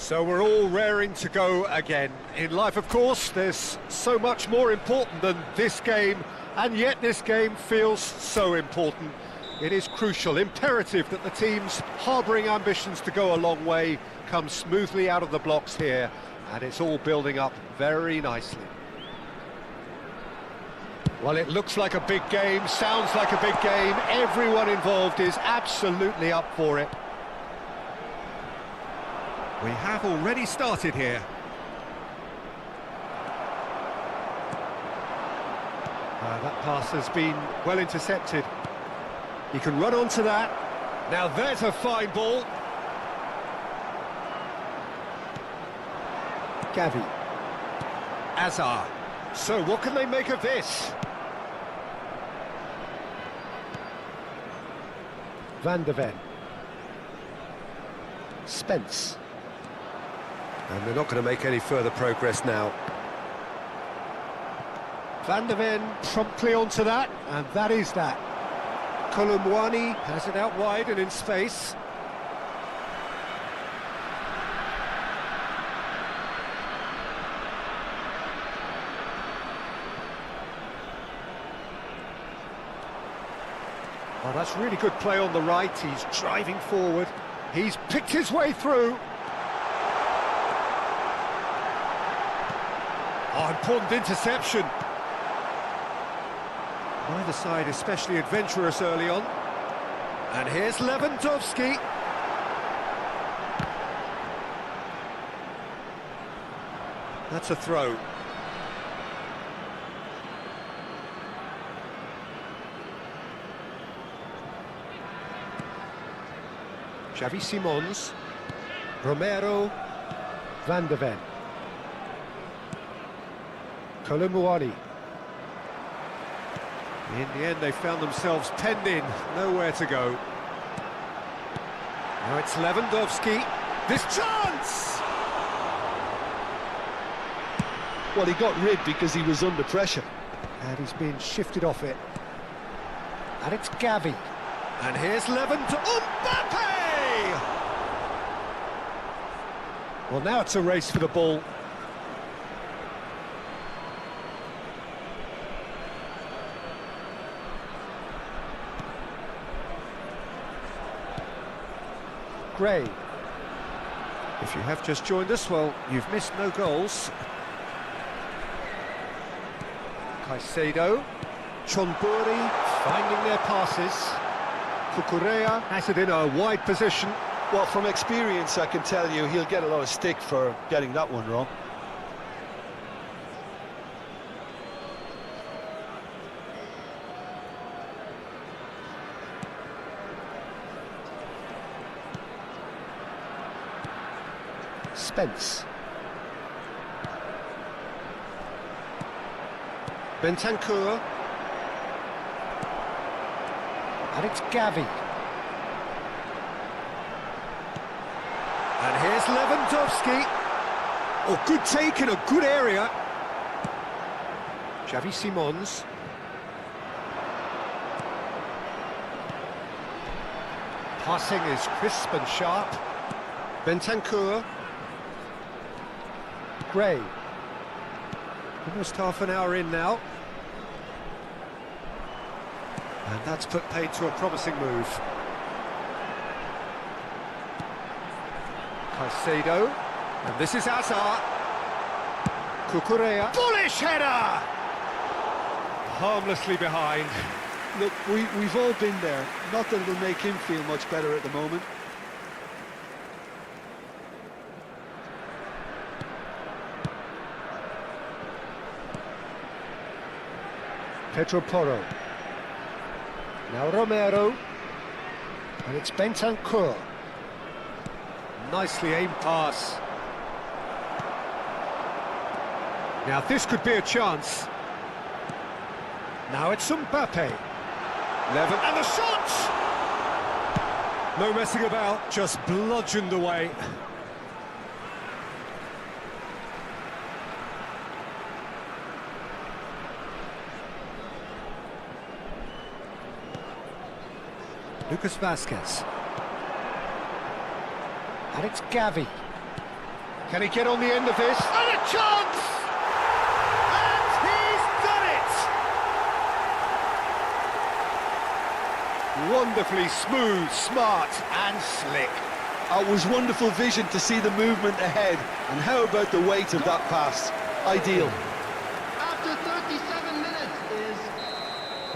So we're all raring to go again. In life, of course, there's so much more important than this game, and yet this game feels so important. It is crucial, imperative that the teams harbouring ambitions to go a long way come smoothly out of the blocks here, and it's all building up very nicely. Well, it looks like a big game, sounds like a big game. Everyone involved is absolutely up for it. We have already started here. That pass has been well intercepted. He can run onto that. Now there's a fine ball. Gavi. Azar. So what can they make of this? Van de Ven. Spence. And they're not going to make any further progress now. Van de Ven promptly onto that, and that is that. Colomwani has it out wide and in space. Oh, that's really good play on the right. He's driving forward. He's picked his way through. Oh, important interception. Neither side especially adventurous early on. And here's Lewandowski. That's a throw. Xavi Simons. Romero. Van de Ven. Colomwani. In the end, they found themselves penned in, nowhere to go. Now it's Lewandowski. This chance! Well, he got rid because he was under pressure. And he's been shifted off it. And it's Gavi. And here's Lewandowski. Mbappe! Well, now it's a race for the ball. Gray. If you have just joined us, well, you've missed no goals. Caicedo. Chonburi finding their passes. Cucurella has it in a wide position. Well, from experience, I can tell you he'll get a lot of stick for getting that one wrong. Spence. Bentancur. And it's Gavi. And here's Lewandowski. Oh, good take in a good area. Xavi Simons. Passing is crisp and sharp. Bentancur. Gray. Almost half an hour in now. And that's put paid to a promising move. Caicedo. And this is Azar. Cucurella. Bullish header! Harmlessly behind. Look, we've all been there. Not that it'll make him feel much better at the moment. Pedro Porro. Now Romero. And it's Bentancur. Nicely aimed pass. Now this could be a chance. Now it's Mbappe. And the shot! No messing about, just bludgeoned away. Lucas Vazquez. And it's Gavi. Can he get on the end of this? And a chance! And he's done it! Wonderfully smooth, smart and slick. It was wonderful vision to see the movement ahead. And how about the weight of that pass? Ideal. After 37 minutes is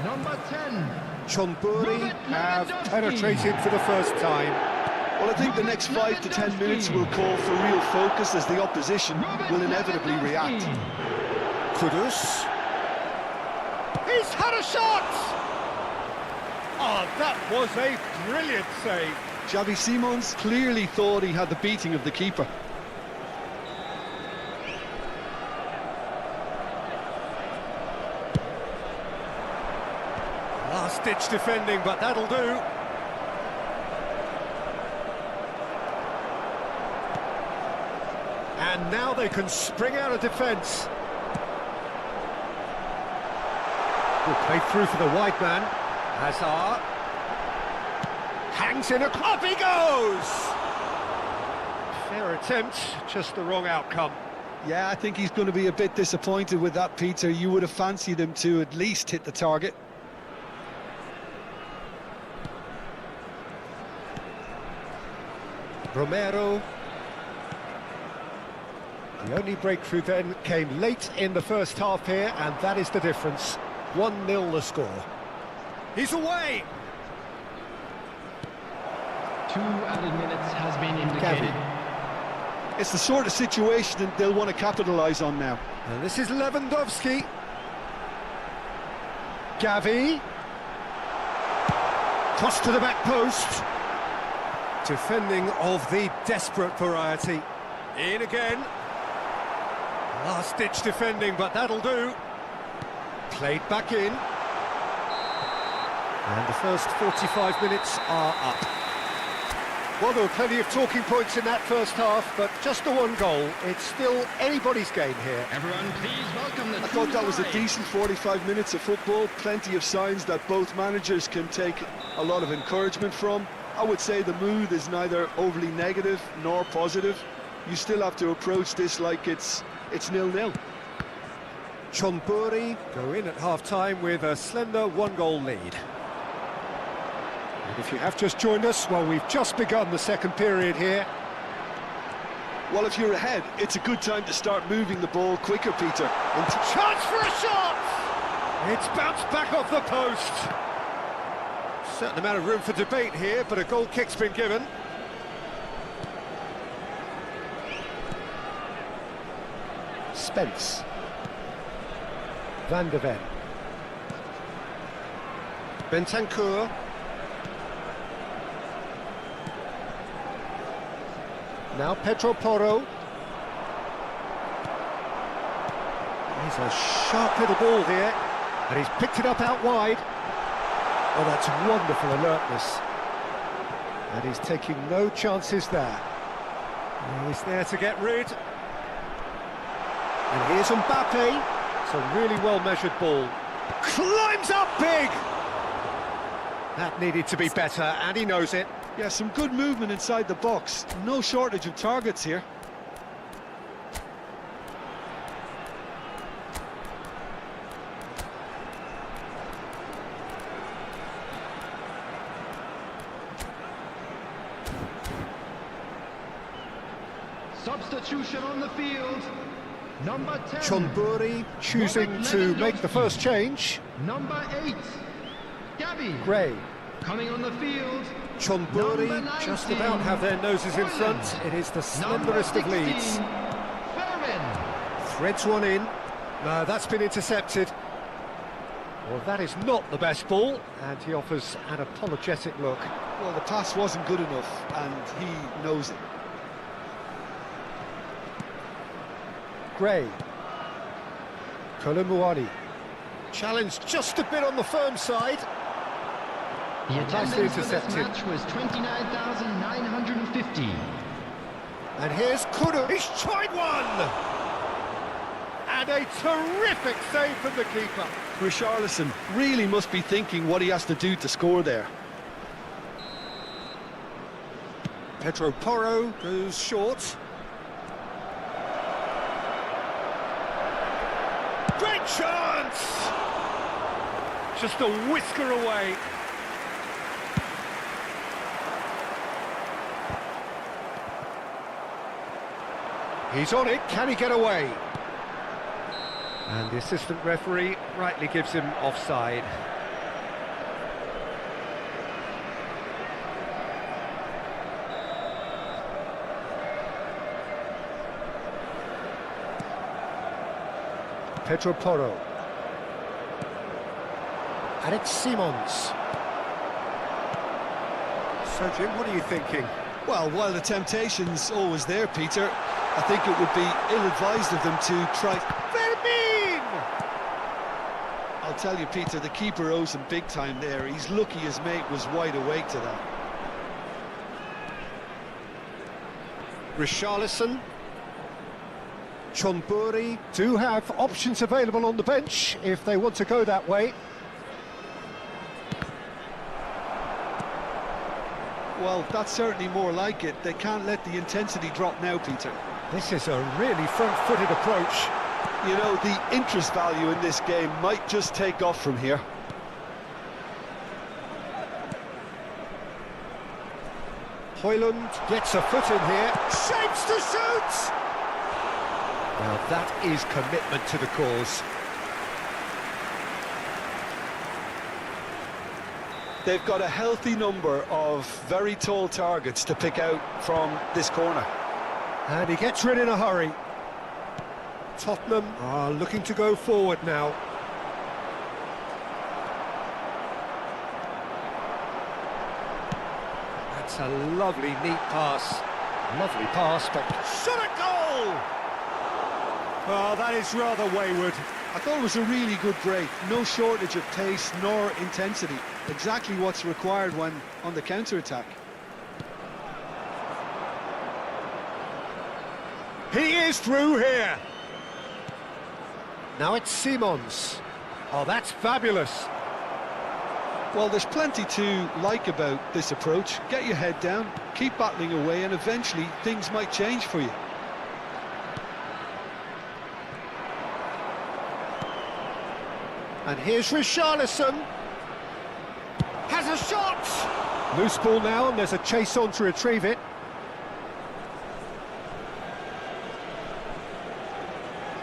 number 10. Chonburi have penetrated for the first time. Well, I think the next 5 to 10 minutes will call for real focus as the opposition will inevitably react. Kudus. He's had a shot! Oh, that was a brilliant save. Xavi Simons clearly thought he had the beating of the keeper. Last-ditch defending, but that'll do. And now they can spring out of defence. Good play through for the wide man. Hazard. Hangs in a... Up he goes! Fair attempt, just the wrong outcome. Yeah, I think he's going to be a bit disappointed with that, Peter. You would have fancied him to at least hit the target. Romero. The only breakthrough then came late in the first half here, and that is the difference. 1-0 the score. He's away! 2 added minutes has been indicated. It's the sort of situation that they'll want to capitalise on now. And this is Lewandowski. Gavi. Cross to the back post. Defending of the desperate variety. In again. Last-ditch defending, but that'll do. Played back in. And the first 45 minutes are up. Well, there were plenty of talking points in that first half, but just the one goal. It's still anybody's game here. Everyone, please welcome the I thought that was a decent 45 minutes of football. Plenty of signs that both managers can take a lot of encouragement from. I would say the mood is neither overly negative nor positive. You still have to approach this like it's 0-0. Chonburi go in at half-time with a slender 1-goal lead. And if you have just joined us, well, we've just begun the second period here. Well, if you're ahead, it's a good time to start moving the ball quicker, Peter. Chance for a shot! It's bounced back off the post. Certain amount of room for debate here, but a goal kick's been given. Spence. Van de Ven. Bentancur. Now Pedro Porro. He's a sharp little ball here, and he's picked it up out wide. Oh, that's wonderful alertness. And he's taking no chances there. He's there to get rid. And here's Mbappe. It's a really well-measured ball. Climbs up big! That needed to be better, and he knows it. Yeah, some good movement inside the box. No shortage of targets here. Substitution on the field. Number 10. Chonburi choosing to make the first change. Number 8. Gavi. Gray. Coming on the field. Chonburi just about have their noses in front. It is the slenderest of leads. Threads one in. No, that's been intercepted. Well, that is not the best ball, and he offers an apologetic look. Well, the pass wasn't good enough, and he knows it. Gray. Kolumuani. Challenged just a bit on the firm side. The Nicely attendance for this intercepted. match was 29,950. And here's Kudu. He's tried one! And a terrific save from the keeper. Richarlison really must be thinking what he has to do to score there. Pedro Porro goes short. just a whisker away. He's on it, can he get away? And the assistant referee rightly gives him offside. Pedro Porro. And it's Simons. So Jim, what are you thinking? Well, while the temptation's always there, Peter, I think it would be ill-advised of them to try... Fermin! I'll tell you, Peter, the keeper owes him big time there. He's lucky his mate was wide awake to that. Richarlison. Chonburi do have options available on the bench if they want to go that way. Well, that's certainly more like it. They can't let the intensity drop now, Peter. This is a really front-footed approach. You know, the interest value in this game might just take off from here. Højlund gets a foot in here, shapes to shoot! Well, that is commitment to the cause. They've got a healthy number of very tall targets to pick out from this corner. And he gets rid in a hurry. Tottenham are looking to go forward now. That's a lovely, neat pass. Lovely pass, but shot a goal! Oh, that is rather wayward. I thought it was a really good break. No shortage of pace nor intensity. Exactly what's required when on the counter-attack. He is through here. Now it's Simons. Oh, that's fabulous. Well, there's plenty to like about this approach. Get your head down, keep battling away, and eventually things might change for you. And here's Richarlison. Has a shot! Loose ball now, and there's a chase on to retrieve it.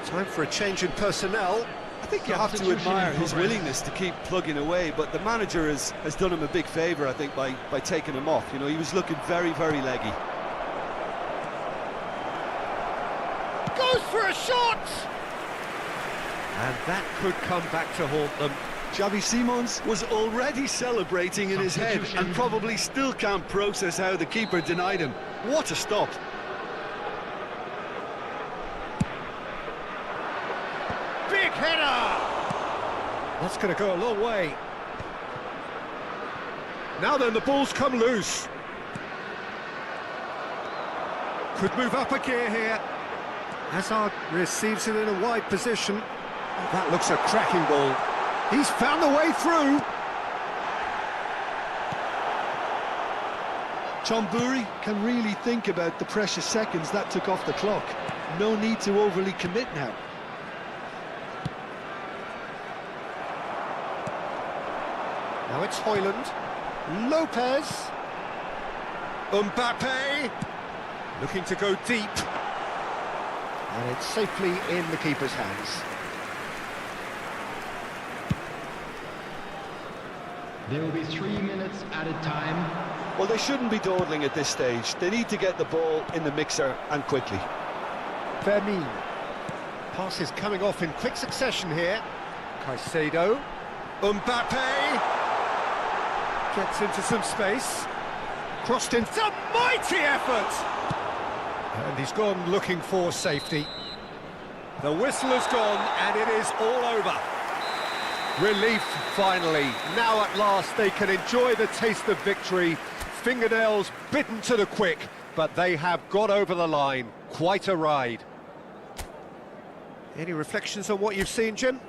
Time for a change in personnel. I think you have to admire his willingness to keep plugging away, but the manager has done him a big favour, I think, by taking him off. You know, he was looking very, very leggy. Goes for a shot! And that could come back to haunt them. Xavi Simons was already celebrating in his head and probably still can't process how the keeper denied him. What a stop! Big header! That's going to go a long way. Now then, the ball's come loose. Could move up a gear here. Hazard receives it in a wide position. That looks a cracking ball. He's found the way through. Chonburi can really think about the precious seconds that took off the clock. No need to overly commit now. Now it's Højlund. Lopez. Mbappe. Looking to go deep. And it's safely in the keeper's hands. There will be 3 minutes added time. Well, they shouldn't be dawdling at this stage. They need to get the ball in the mixer and quickly. Fermin. Pass is coming off in quick succession here. Caicedo. Mbappe. Gets into some space. Crossed in. It's a mighty effort! And he's gone looking for safety. The whistle has gone and it is all over. Relief, finally. Now at last they can enjoy the taste of victory. Fingernails bitten to the quick, but they have got over the line. Quite a ride. Any reflections on what you've seen, Jim?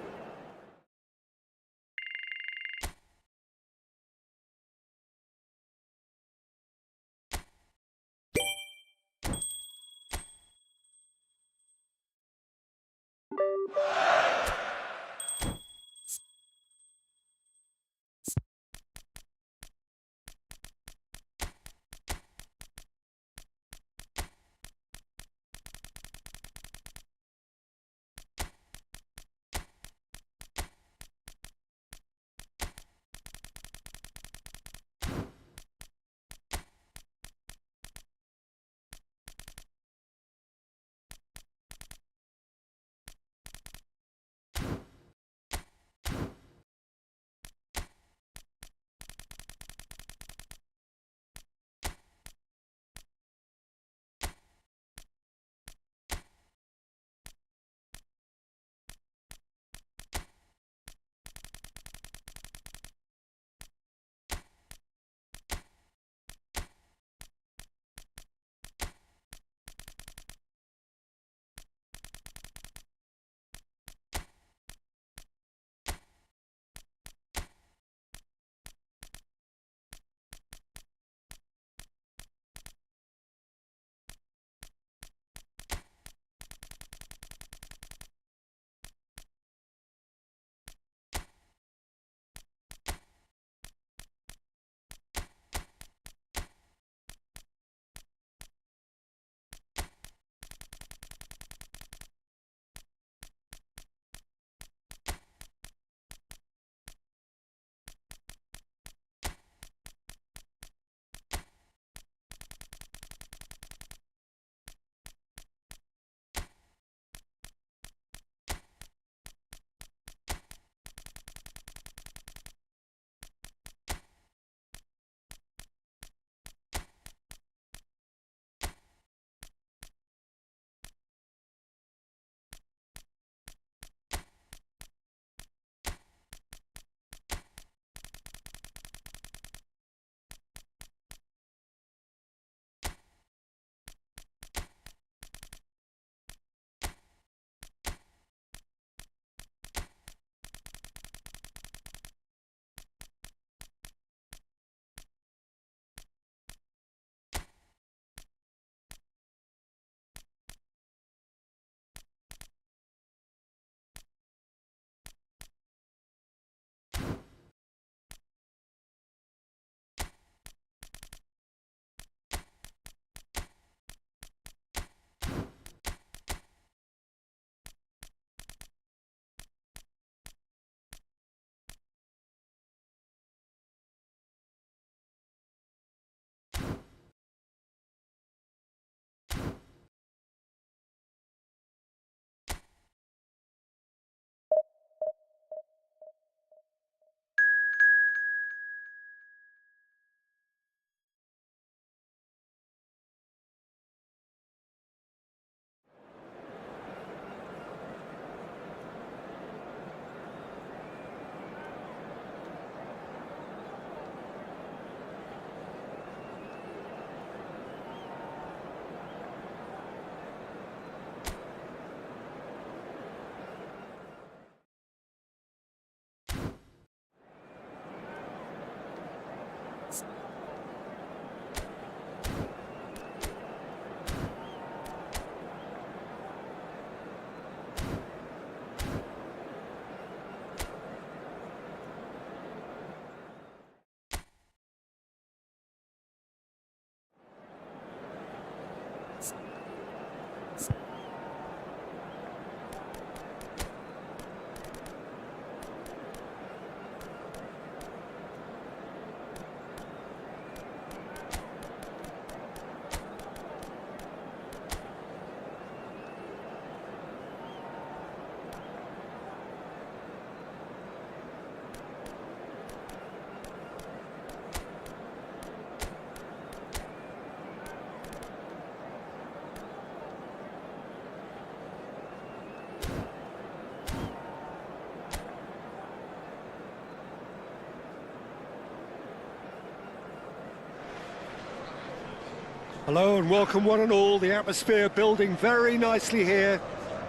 Hello and welcome one and all. The atmosphere building very nicely here.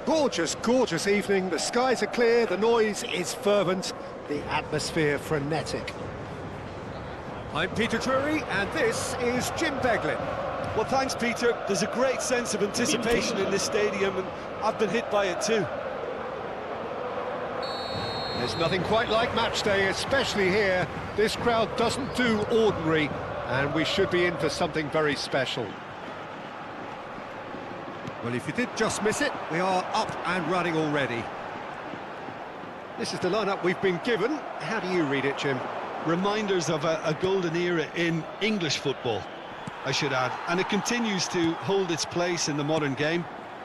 Gorgeous, gorgeous evening. The skies are clear, the noise is fervent, the atmosphere frenetic. I'm Peter Drury and this is Jim Beglin. Well, thanks, Peter. There's a great sense of anticipation in this stadium, and I've been hit by it too. There's nothing quite like match day, especially here. This crowd doesn't do ordinary, and we should be in for something very special. Well, if you did just miss it, we are up and running already. This is the lineup we've been given. How do you read it, Jim? Reminders of a golden era in English football, I should add, and it continues to hold its place in the modern game.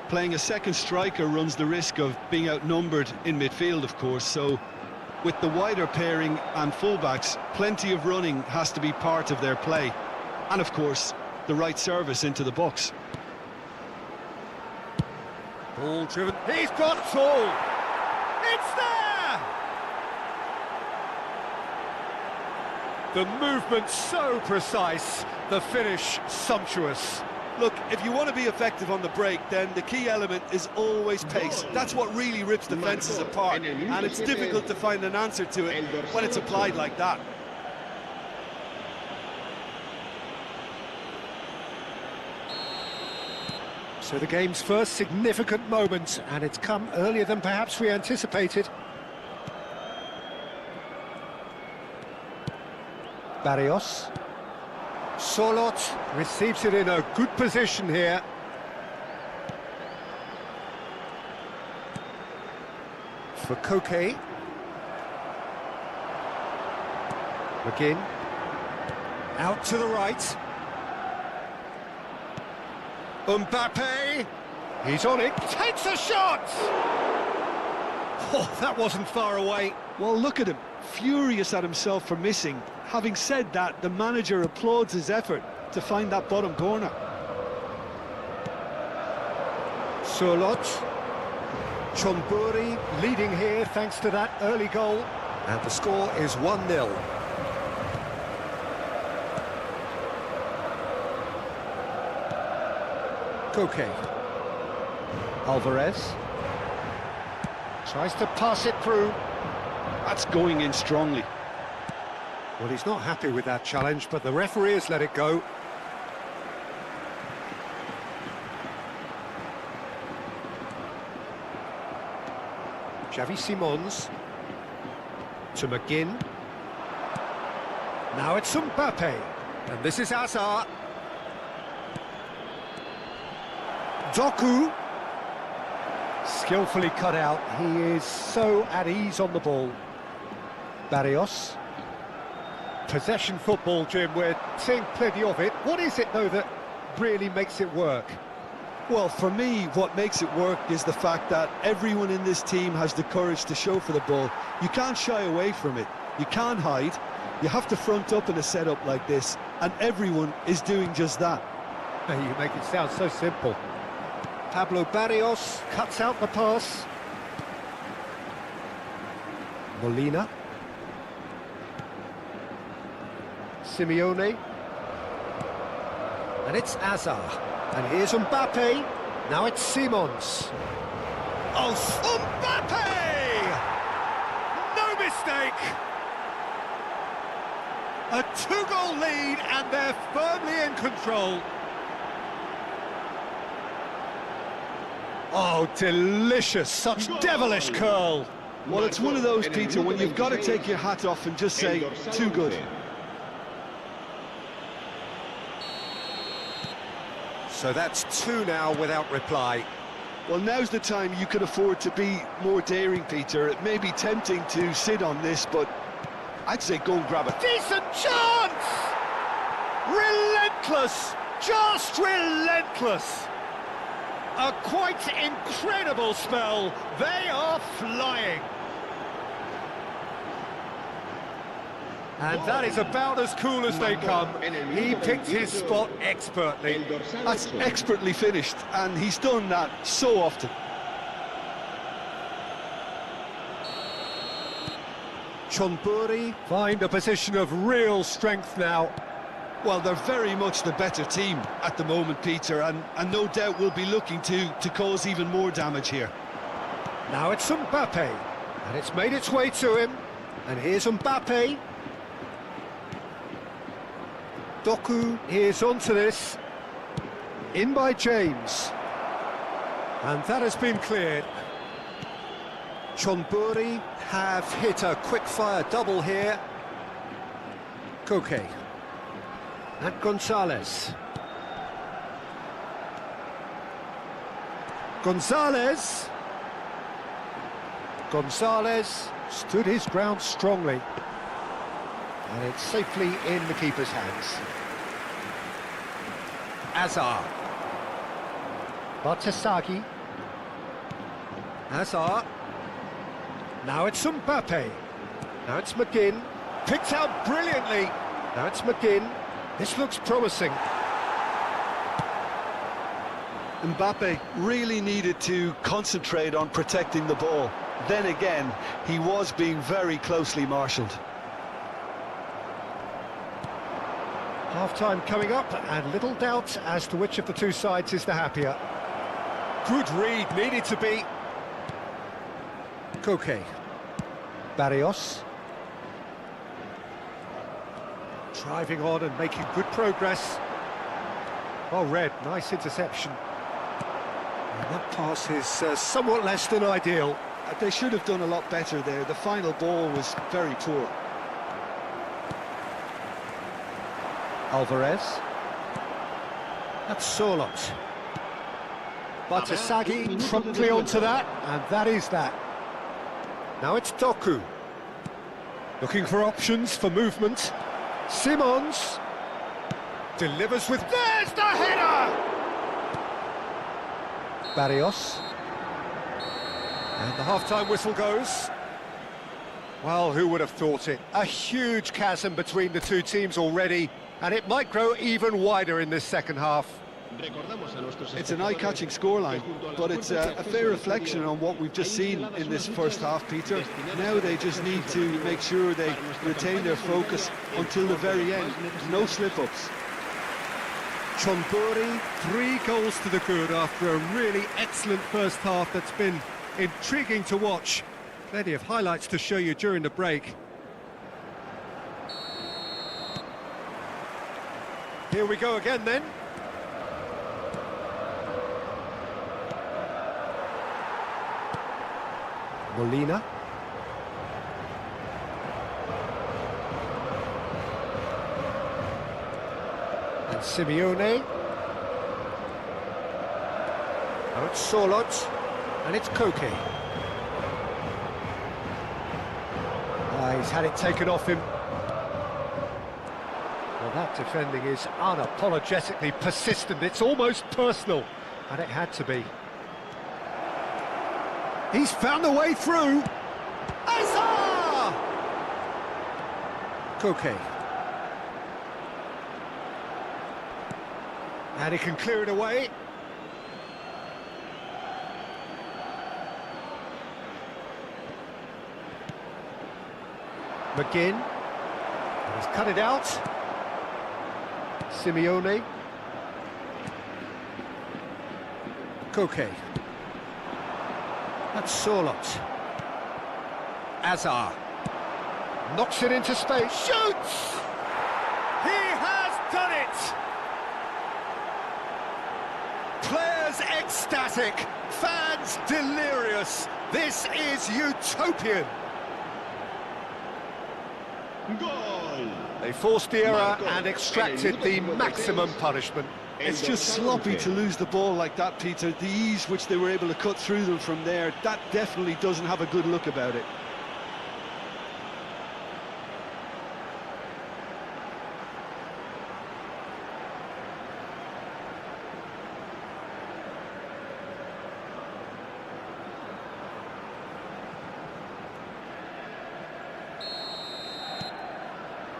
Playing a second striker runs the risk of being outnumbered in midfield, of course, so with the wider pairing and fullbacks, plenty of running has to be part of their play. And of course, the right service into the box. Ball driven. He's got it all. It's there! The movement so precise, the finish sumptuous. Look, if you want to be effective on the break, then the key element is always pace. That's what really rips defences apart, and it's difficult to find an answer to it when it's applied like that. So the game's first significant moment, and it's come earlier than perhaps we anticipated. Barrios. Solot receives it in a good position here. For Koke. McGinn. Out to the right. Mbappe. He's on it. Takes a shot! Oh, that wasn't far away. Well, look at him, furious at himself for missing. Having said that, the manager applauds his effort to find that bottom corner. Solot. Chonburi leading here thanks to that early goal. And the score is 1-0. Koke. Alvarez. Tries to pass it through. That's going in strongly. Well, he's not happy with that challenge, but the referee has let it go. Xavi Simons. To McGinn. Now it's Mbappe. And this is Hazard. Doku. Skillfully cut out. He is so at ease on the ball. Barrios. Possession football, Jim, we're seeing plenty of it. What is it, though, that really makes it work? Well, for me, what makes it work is the fact that everyone in this team has the courage to show for the ball. You can't shy away from it. You can't hide. You have to front up in a setup like this, and everyone is doing just that. You make it sound so simple. Pablo Barrios cuts out the pass. Molina. Simeone. And it's Hazard. And here's Mbappe. Now it's Simons. Oh, Mbappe! No mistake! A two-goal lead, and they're firmly in control. Oh, delicious, such devilish curl. Well, it's one of those, Peter, when you've got to take your hat off and just say, too good. So that's two now without reply. Well, now's the time you can afford to be more daring, Peter. It may be tempting to sit on this, but I'd say go and grab it. Decent chance! Relentless! Just relentless! A quite incredible spell. They are flying. And that is about as cool as they come. He picked his spot expertly. That's expertly finished, and he's done that so often. Chonburi find a position of real strength now. Well, they're very much the better team at the moment, Peter, and no doubt will be looking to cause even more damage here. Now it's Mbappe, and it's made its way to him. And here's Mbappe. Doku is onto this. In by James. And that has been cleared. Chonburi have hit a quick-fire double here. Koke. And Gonzalez. Gonzalez stood his ground strongly. And it's safely in the keeper's hands. Azar. Bartasagi. Azar. Now it's Mbappe. Now it's McGinn. Picked out brilliantly. Now it's McGinn. This looks promising. Mbappe really needed to concentrate on protecting the ball. Then again, he was being very closely marshalled. Half-time coming up, and little doubt as to which of the two sides is the happier. Good read, needed to be. Koke. Barrios. Driving on and making good progress. Well read, nice interception. And that pass is somewhat less than ideal. They should have done a lot better there. The final ball was very poor. Alvarez. That's Sorlot. Bartasagi promptly onto that, and that is that. Now it's Doku. Looking for options for movement. Simons delivers with... There's the header! Barrios. And the half-time whistle goes. Well, who would have thought it? A huge chasm between the two teams already, and it might grow even wider in this second half. It's an eye-catching scoreline, but it's a fair reflection on what we've just seen in this first half, Peter. Now they just need to make sure they retain their focus until the very end. No slip-ups. Chonburi, 3 goals to the good after a really excellent first half that's been intriguing to watch. Plenty of highlights to show you during the break. Here we go again then. Molina. And Simeone. Now it's Sorlot. And it's Koke. He's had it taken off him. Well, that defending is unapologetically persistent. It's almost personal. And it had to be. He's found the way through. Azar! Koke. And he can clear it away. McGinn. He's cut it out. Simeone. Koke. That's Sorlot. Azar. Knocks it into space. Shoots! He has done it! Players ecstatic. Fans delirious. This is utopian. Goal! They forced the error and extracted the maximum punishment. It's just sloppy to lose the ball like that, Peter. The ease which they were able to cut through them from there, that definitely doesn't have a good look about it.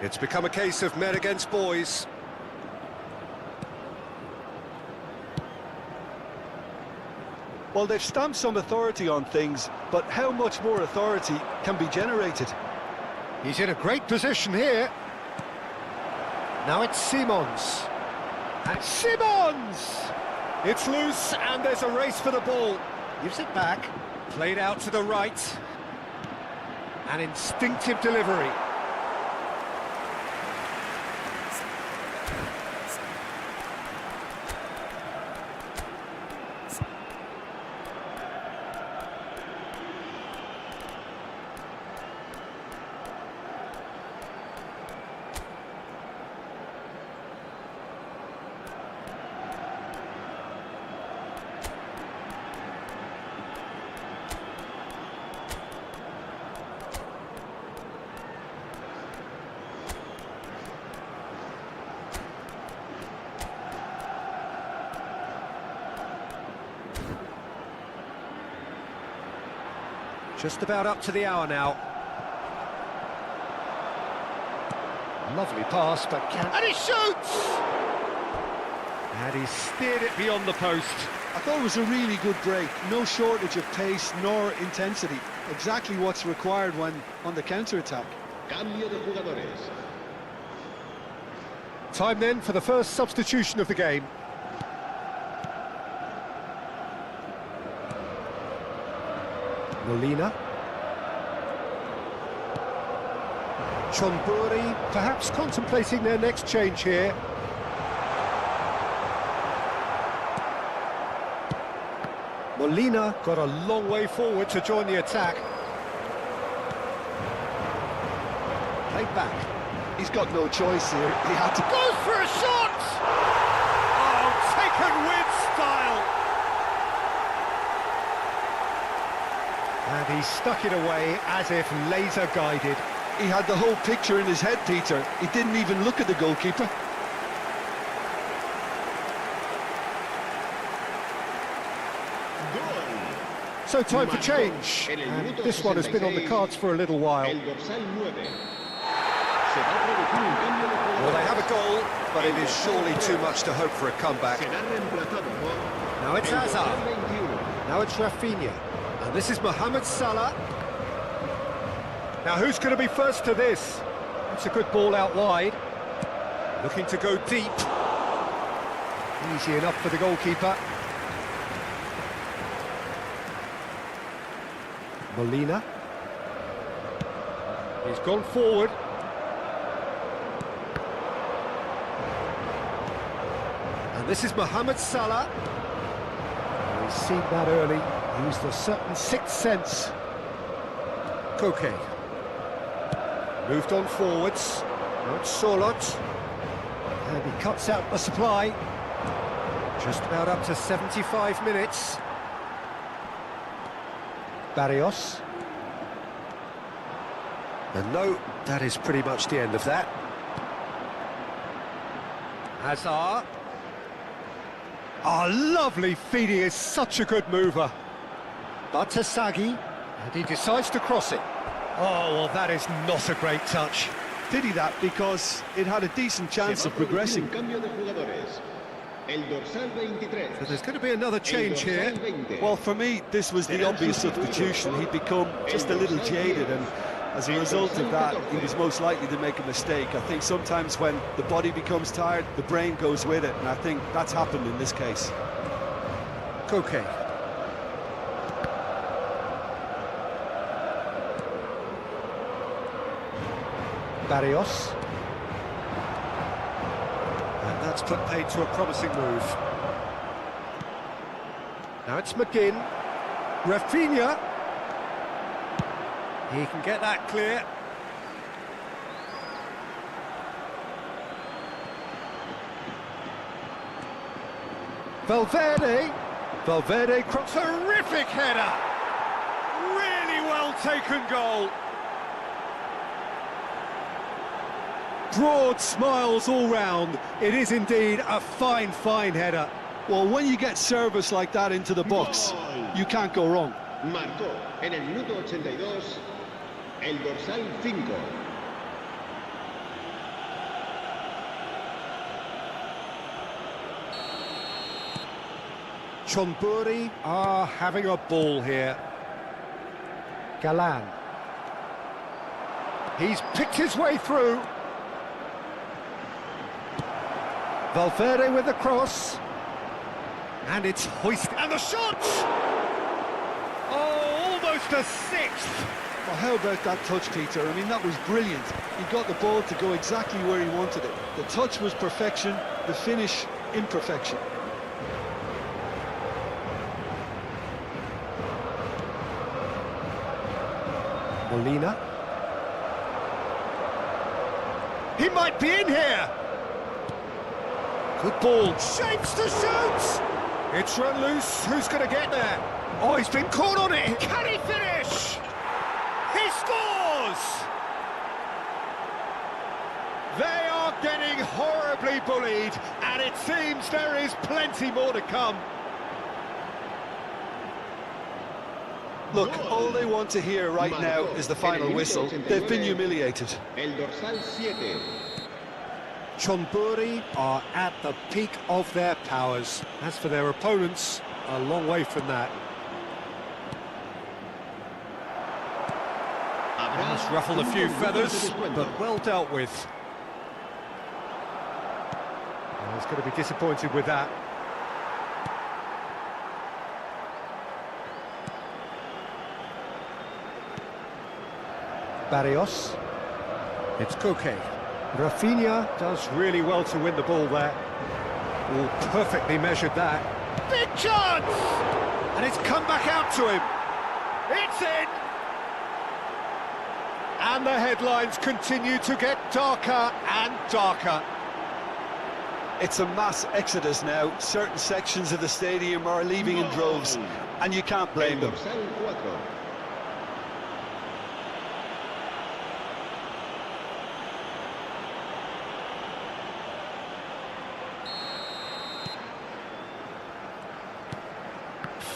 It's become a case of men against boys. Well, they've stamped some authority on things, but how much more authority can be generated? He's in a great position here. Now it's Simons. And Simons! It's loose, and there's a race for the ball. Gives it back. Played out to the right. An instinctive delivery. Just about up to the hour now. Lovely pass, but can... And he shoots! And he steered it beyond the post. I thought it was a really good break. No shortage of pace nor intensity. Exactly what's required when on the counter-attack. Cambio de jugadores. Time then for the first substitution of the game. Molina. Chonburi perhaps contemplating their next change here. Molina got a long way forward to join the attack. Played back. He's got no choice here. He had to... Goes for a shot! Oh, taken with style! And he stuck it away as if laser guided. He had the whole picture in his head, Peter. He didn't even look at the goalkeeper. So time for change, and this one has been on the cards for a little while. Well, they have a goal, but it is surely too much to hope for a comeback. Now it's Hazard. Now it's Rafinha. And this is Mohamed Salah. Now who's going to be first to this? It's a good ball out wide. Looking to go deep. Easy enough for the goalkeeper. Molina. He's gone forward. And this is Mohamed Salah. He's seen that early. Used a certain sixth sense. Koke. Moved on forwards. Now it's Solot. And he cuts out the supply. Just about up to 75 minutes. Barrios. And no, that is pretty much the end of that. Hazard. Oh, lovely feed. He is such a good mover. Batasagi. And he decides to cross it. Oh, well, that is not a great touch. Did he that? Because it had a decent chance of progressing. So there's going to be another change here. Well, for me, this was the obvious substitution. He'd become just a little jaded, and as a result of that, he was most likely to make a mistake. I think sometimes when the body becomes tired, the brain goes with it, and I think that's happened in this case. Koke. Barrios. And that's put paid to a promising move. Now it's McGinn. Rafinha. He can get that clear. Valverde. Valverde cross. Terrific header. Really well taken goal. Broad smiles all round. It is indeed a fine, fine header. Well, when you get service like that into the box, you can't go wrong. Marcó en el minuto 82 el dorsal 5. Chonburi are having a ball here. Galan. He's picked his way through. Valverde with the cross. And it's hoisted. And the shot! Oh, almost a sixth. Well, how about that touch, Peter? I mean, that was brilliant. He got the ball to go exactly where he wanted it. The touch was perfection, the finish imperfection. Molina. He might be in here. Good ball. Shapes to shoot. It's run loose. Who's going to get there? Oh, he's been caught on it. Can he finish? He scores! They are getting horribly bullied, and it seems there is plenty more to come. Look, all they want to hear right now is the final whistle. They've been humiliated. El dorsal 7. Chonburi are at the peak of their powers. As for their opponents, a long way from that. Must ruffle a few feathers, but well dealt with. Well, he's going to be disappointed with that. Barrios. It's Koke. Rafinha does really well to win the ball there. Oh, perfectly measured that. Big chance! And it's come back out to him. It's in! And the headlines continue to get darker and darker. It's a mass exodus now. Certain sections of the stadium are leaving in droves, and you can't blame them. Dorsal 4.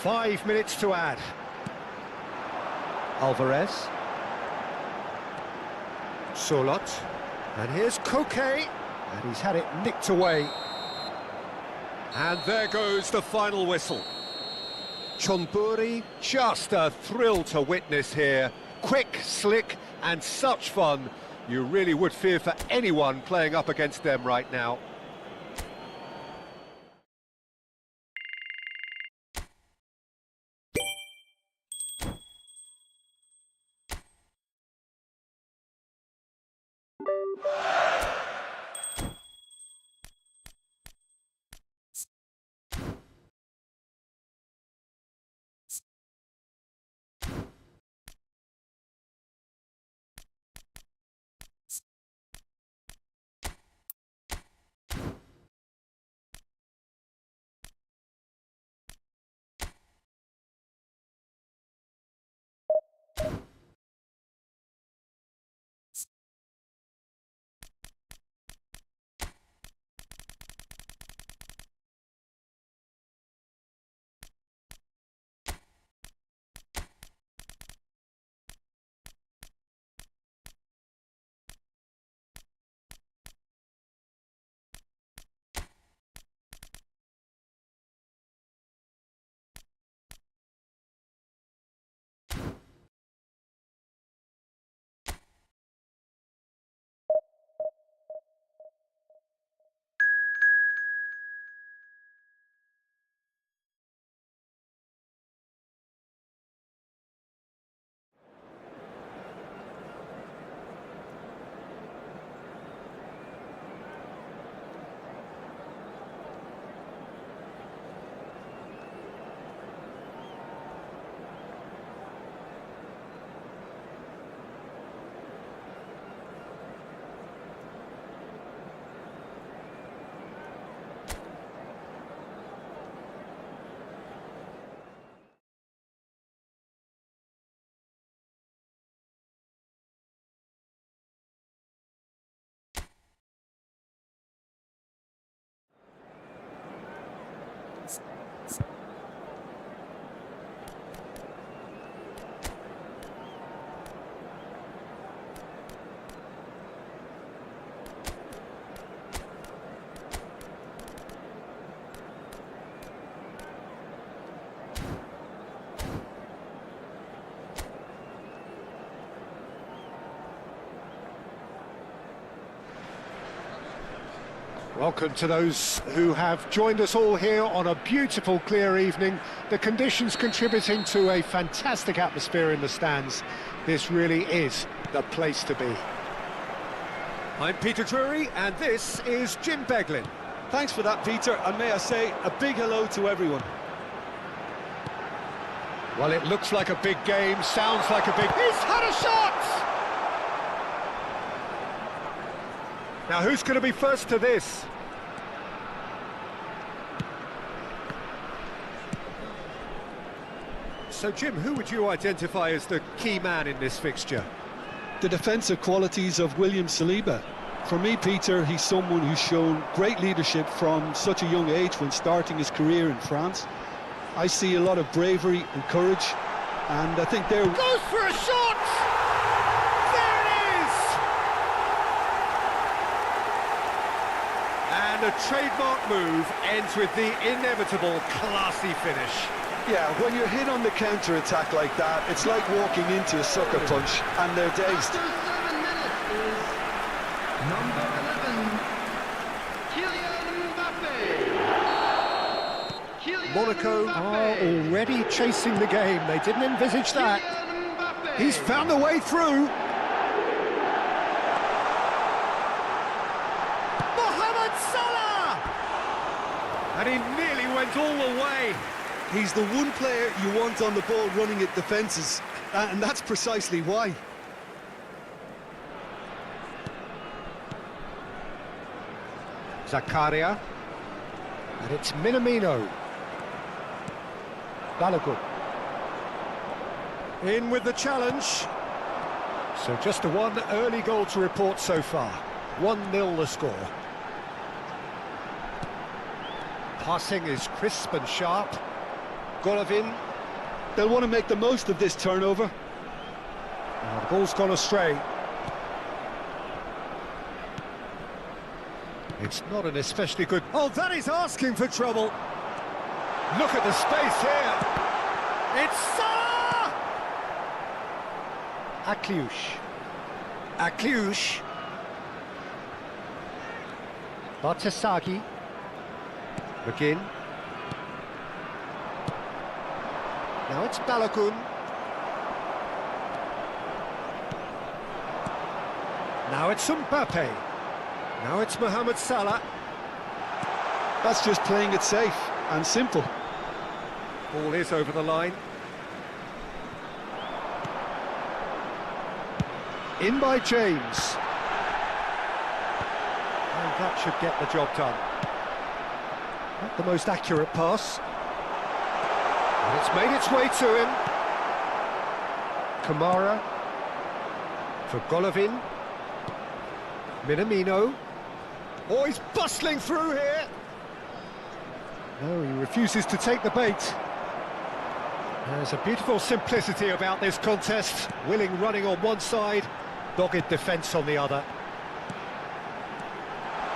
Five minutes to add. Alvarez. Solot. And here's Koke. And he's had it nicked away. And there goes the final whistle. Chonburi, just a thrill to witness here. Quick, slick, and such fun. You really would fear for anyone playing up against them right now. Welcome to those who have joined us all here on a beautiful, clear evening. The conditions contributing to a fantastic atmosphere in the stands. This really is the place to be. I'm Peter Drury, and this is Jim Beglin. Thanks for that, Peter, and may I say a big hello to everyone. Well, it looks like a big game, sounds like a big... He's had a shot! Now, who's going to be first to this? So, Jim, who would you identify as the key man in this fixture? The defensive qualities of William Saliba. For me, Peter, he's someone who's shown great leadership from such a young age when starting his career in France. I see a lot of bravery and courage, and I think they're... Goes for a shot! There it is! And a trademark move ends with the inevitable classy finish. Yeah, when you're hit on the counter-attack like that, it's like walking into a sucker punch, and they're dazed. After 7 minutes is number 11, Kylian Mbappe. Monaco are already chasing the game. They didn't envisage that. He's found a way through. Mohamed Salah! And he nearly went all the way. He's the one player you want on the ball running at defences, and that's precisely why. Zakaria. And it's Minamino. Balogun. In with the challenge. So just a one early goal to report so far. 1-0 the score. Passing is crisp and sharp. Golovin. They'll want to make the most of this turnover. The ball's gone astray. It's not an especially good... Oh, that is asking for trouble. Look at the space here. It's Salah! Akliouche. Bartasagi. McGinn. Now it's Balogun. Now it's Mbappe. Now it's Mohamed Salah. That's just playing it safe and simple. Ball is over the line. In by James. And that should get the job done. Not the most accurate pass. And it's made its way to him. Kamara. For Golovin. Minamino. Oh, he's bustling through here. No, he refuses to take the bait. There's a beautiful simplicity about this contest. Willing running on one side, dogged defence on the other.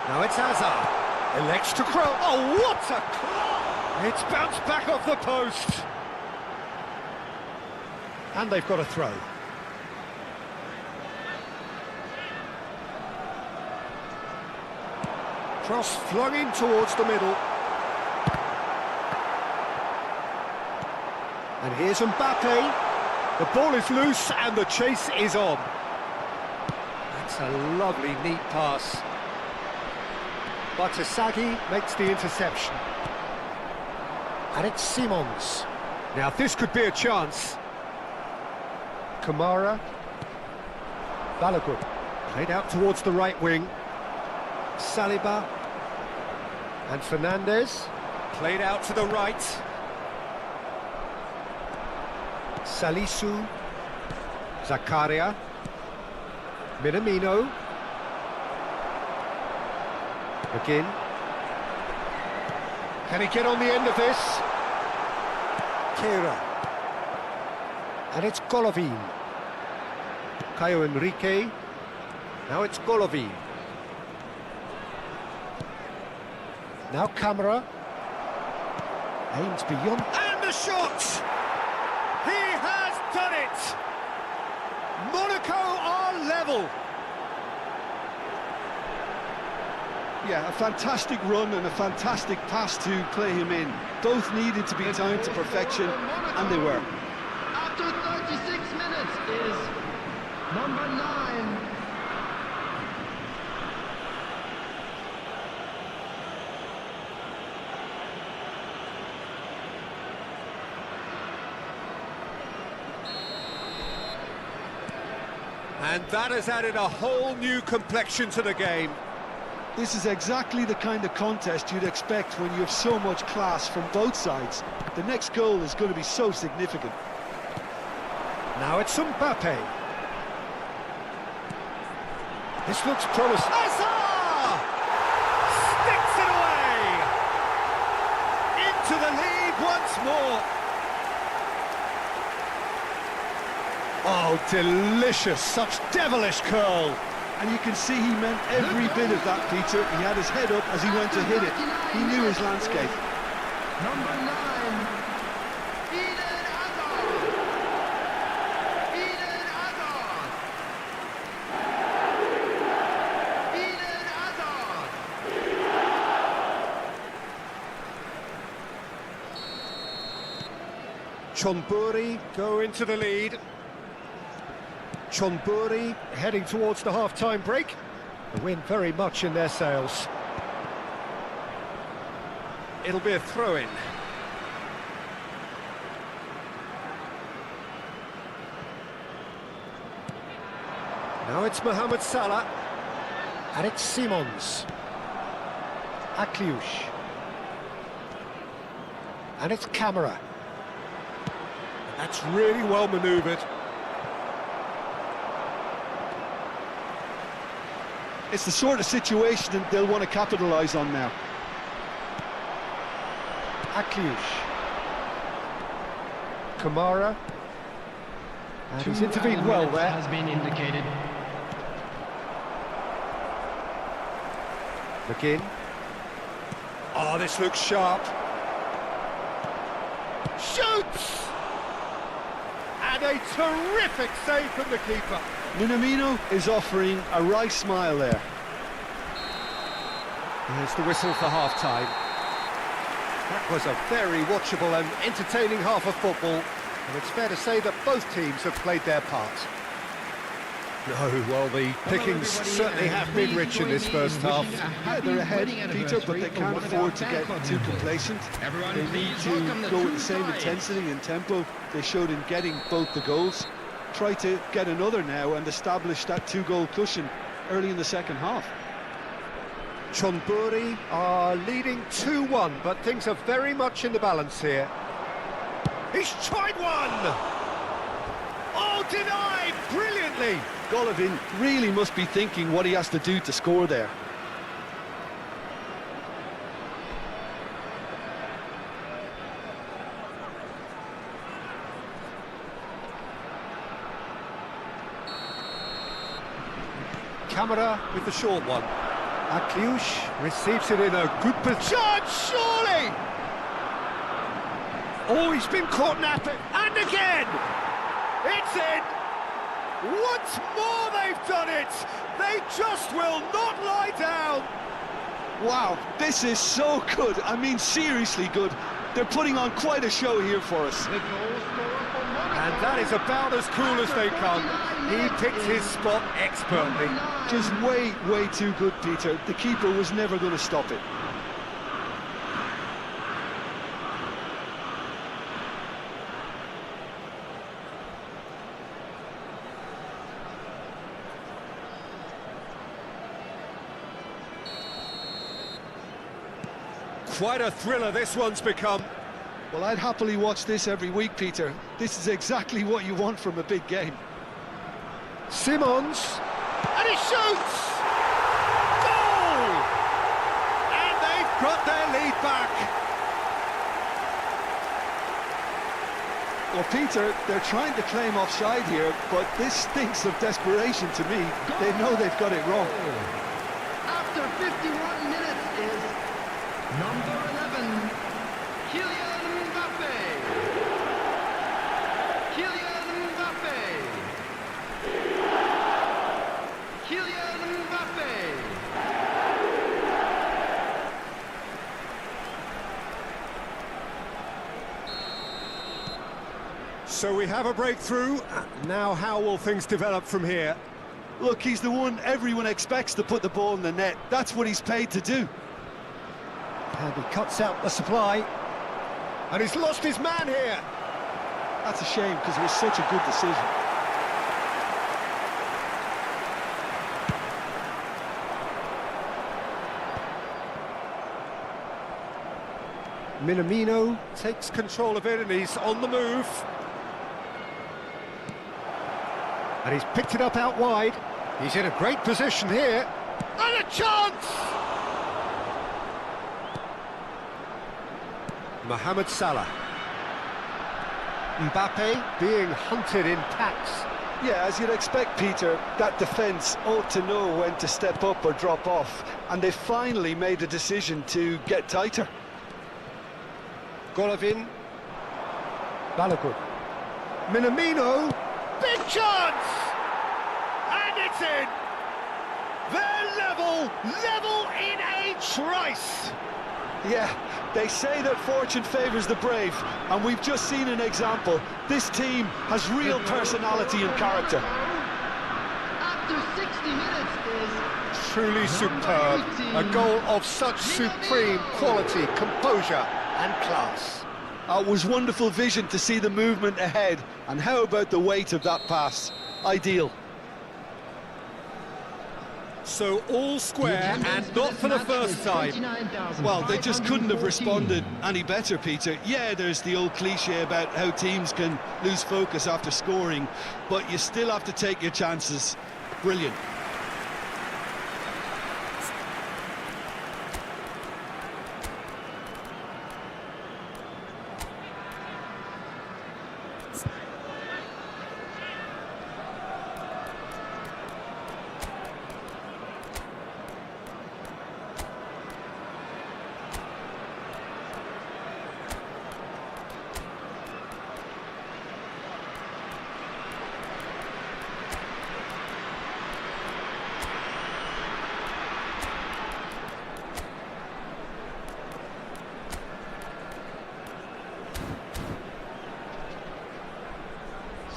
Now it's Hazard. Elects to crow. Oh, what a claw! It's bounced back off the post. And they've got a throw. Cross flung in towards the middle. And here's Mbappe. The ball is loose and the chase is on. That's a lovely, neat pass. Bartasagi makes the interception. And it's Simons. Now this could be a chance. Kamara. Balogun. Played out towards the right wing. Saliba. And Fernandez. Played out to the right. Salisu. Zakaria. Minamino. McGinn. Can he get on the end of this? Kera. And it's Golovin. Caio Henrique. Now it's Golovin. Now Camera. Aims beyond. And the shot! He has done it! Monaco are level. Yeah, a fantastic run and a fantastic pass to play him in. Both needed to be timed to perfection, and they were. After 36 minutes is number 9. And that has added a whole new complexion to the game. This is exactly the kind of contest you'd expect when you have so much class from both sides. The next goal is going to be so significant. Now it's Mbappe. This looks promising. Hazard! Sticks it away! Into the lead once more. Oh, delicious, such devilish curl. And you can see he meant every bit of that, Peter. He had his head up as he went to hit it. He knew his landscape. Number 9. Eden Hazard. Eden Hazard. Eden Hazard. Chonburi go into the lead. Chonburi heading towards the half-time break. The wind very much in their sails. It'll be a throw-in. Now it's Mohamed Salah. And it's Simons. Akliush. And it's Camara. That's really well manoeuvred. It's the sort of situation that they'll want to capitalise on now. Akliush. Kamara. And he's intervened well there. Has been indicated. McGinn. Oh, this looks sharp. Shoots! And a terrific save from the keeper. Minamino is offering a right smile there. There's the whistle for half-time. That was a very watchable and entertaining half of football, and it's fair to say that both teams have played their part. No, well, the pickings certainly have been rich in this first half. Yeah, they're ahead, Peter, but they can't afford to get too complacent. They need to go with the same intensity and tempo they showed in getting both the goals. Try to get another now and establish that two-goal cushion early in the second half. Chonburi are leading 2-1, but things are very much in the balance here. He's tried one! Oh, denied brilliantly! Golovin really must be thinking what he has to do to score there. Camara with the short one. Akliush receives it in a good position. Surely! Oh, he's been caught napping. And again! It's in! Once more they've done it! They just will not lie down! Wow, this is so good. I mean, seriously good. They're putting on quite a show here for us. And that is about as cool as they come. He picked his spot expertly. Just way, way too good, Peter. The keeper was never going to stop it. Quite a thriller this one's become. Well, I'd happily watch this every week, Peter. This is exactly what you want from a big game. Simons, and he shoots! Goal! And they've got their lead back. Well, Peter, they're trying to claim offside here, but this stinks of desperation to me. They know they've got it wrong. After 51 minutes is number 11, Kylian Mbappe. Kylian Mbappe. Kylian Mbappe. So we have a breakthrough. Now how will things develop from here? Look, he's the one everyone expects to put the ball in the net. That's what he's paid to do. And he cuts out the supply. And he's lost his man here. That's a shame, because it was such a good decision. Minamino takes control of it and he's on the move. And he's picked it up out wide. He's in a great position here. And a chance! Mohamed Salah. Mbappe being hunted in packs. Yeah, as you'd expect, Peter, that defence ought to know when to step up or drop off. And they finally made a decision to get tighter. Golovin. Balogun. Minamino. Big chance! And it's in! They're level in a trice! Yeah, they say that fortune favours the brave, and we've just seen an example. This team has real personality and character. After 60 minutes is Truly superb. A goal of such supreme quality, composure and class. It was wonderful vision to see the movement ahead, and how about the weight of that pass? Ideal. So all square and not for the first time. Well, they just couldn't have responded any better, Peter. Yeah, there's the old cliche about how teams can lose focus after scoring, but you still have to take your chances. Brilliant.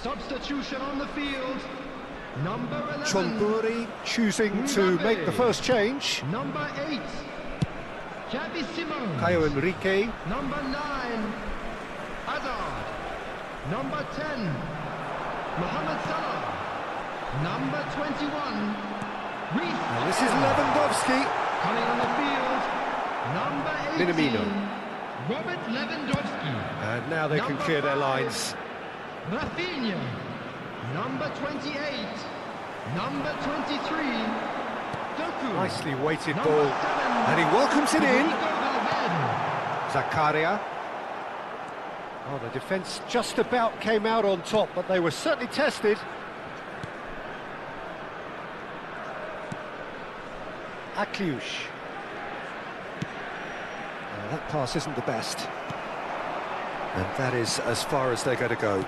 substitution on the field. Number 11. Chonburi choosing to make the first change. Number 8. Xavi Simons. Caio Henrique. Number 9. Hazard. Number 10. Mohamed Salah. Number 21. Reece. And this is Lewandowski. Coming on the field. Number 18. Minamino. Robert Lewandowski. And now they can clear their lines. Rafinha. Number 28. Number 23. Doku. Nicely weighted Number ball. 7. And he welcomes it in. Federico Valverde. Zakaria. Oh, the defence just about came out on top, but they were certainly tested. Akliush. That pass isn't the best. And that is as far as they're going to go.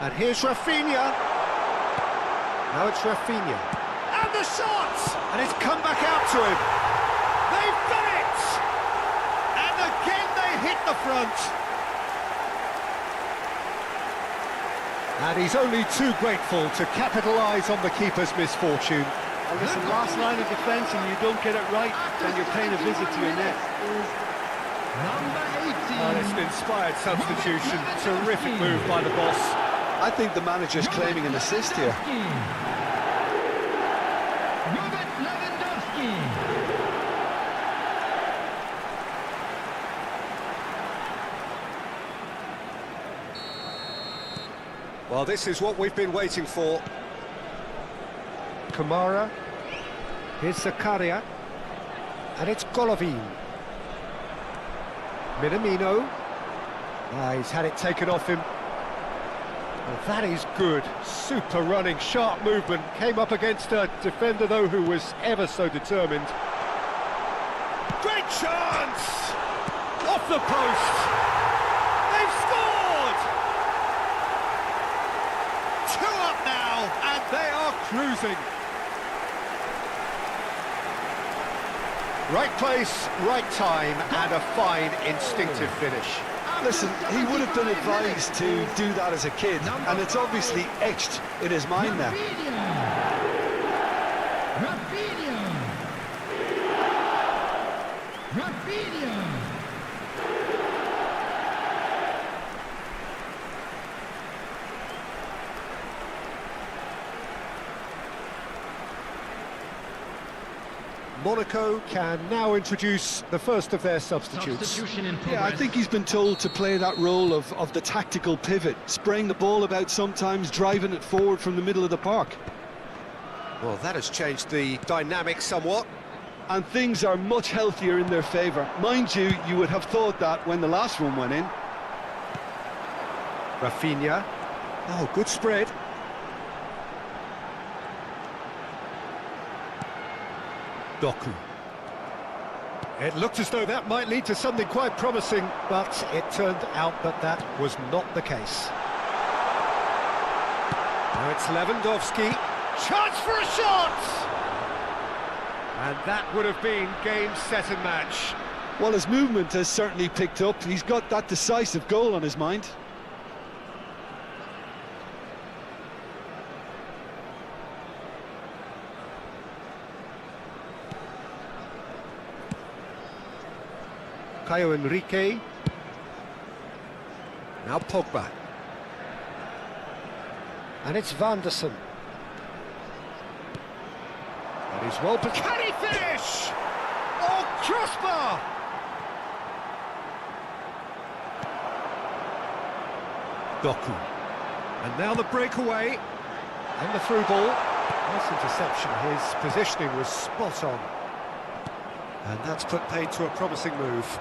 And here's Rafinha. Now it's Rafinha. And the shot! And it's come back out to him. They've done it! And again they hit the front. And he's only too grateful to capitalise on the keeper's misfortune. And listen, last line of defence and you don't get it right, then you're paying a visit to your net. Number 18. Oh, it's an inspired substitution. Terrific move by the boss. I think the manager's claiming an assist here. Robert Lewandowski. Well, this is what we've been waiting for. Kamara. Here's Zakaria. And it's Golovin. Minamino. He's had it taken off him. Well, that is good. Super running, sharp movement. Came up against a defender, though, who was ever so determined. Great chance! Off the post! They've scored! 2 up now, and they are cruising. Right place, right time, and a fine instinctive finish. Listen, he would have been advised to do that as a kid, and it's obviously etched in his mind now. Monaco can now introduce the first of their substitutes. Substitution in progress. Yeah, I think he's been told to play that role of the tactical pivot, spraying the ball about sometimes, driving it forward from the middle of the park. Well, that has changed the dynamic somewhat. And things are much healthier in their favour. Mind you, you would have thought that when the last one went in. Rafinha. Oh, good spread. Doku. It looked as though that might lead to something quite promising, but it turned out that that was not the case. Now it's Lewandowski. Chance for a shot! And that would have been game, set and match. Well, his movement has certainly picked up. He's got that decisive goal on his mind. Caio Henrique. Now Pogba. And it's Vanderson. That is well... Can he finish? Oh, crossbar! Doku. And now the breakaway. And the through ball. Nice interception. His positioning was spot on. And that's put paid to a promising move.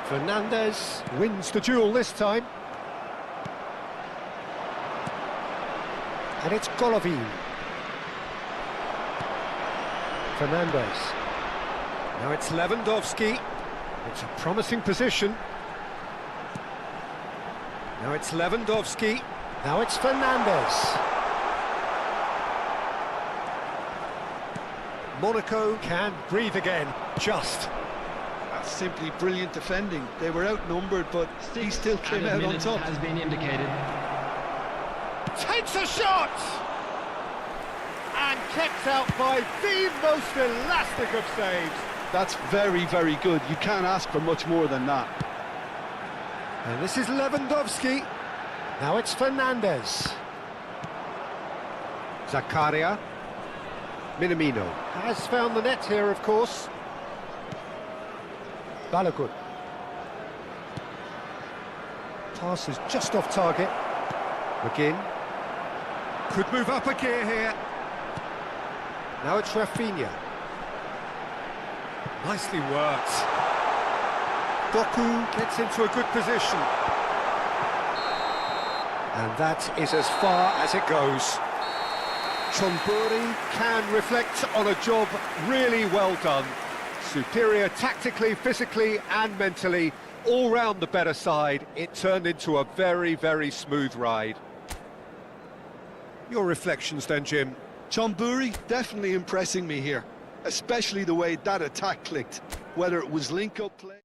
Fernandez wins the duel this time. And it's Golovin. Fernandez. Now it's Lewandowski. It's a promising position. Now it's Lewandowski. Now it's Fernandez. Monaco can breathe again, just. That's simply brilliant defending. They were outnumbered, but he still came out on top. Has been indicated. Takes a shot! And kept out by the most elastic of saves. That's very, very good. You can't ask for much more than that. And this is Lewandowski. Now it's Fernandez. Zakaria. Minamino has found the net here, of course. Balogun. Pass is just off target. McGinn. Could move up a gear here. Now it's Rafinha. Nicely worked. Doku gets into a good position. And that is as far as it goes. Chonburi can reflect on a job really well done. Superior tactically, physically and mentally, all round the better side. It turned into a very, very smooth ride. Your reflections then, Jim? Chonburi definitely impressing me here, especially the way that attack clicked, whether it was link-up play.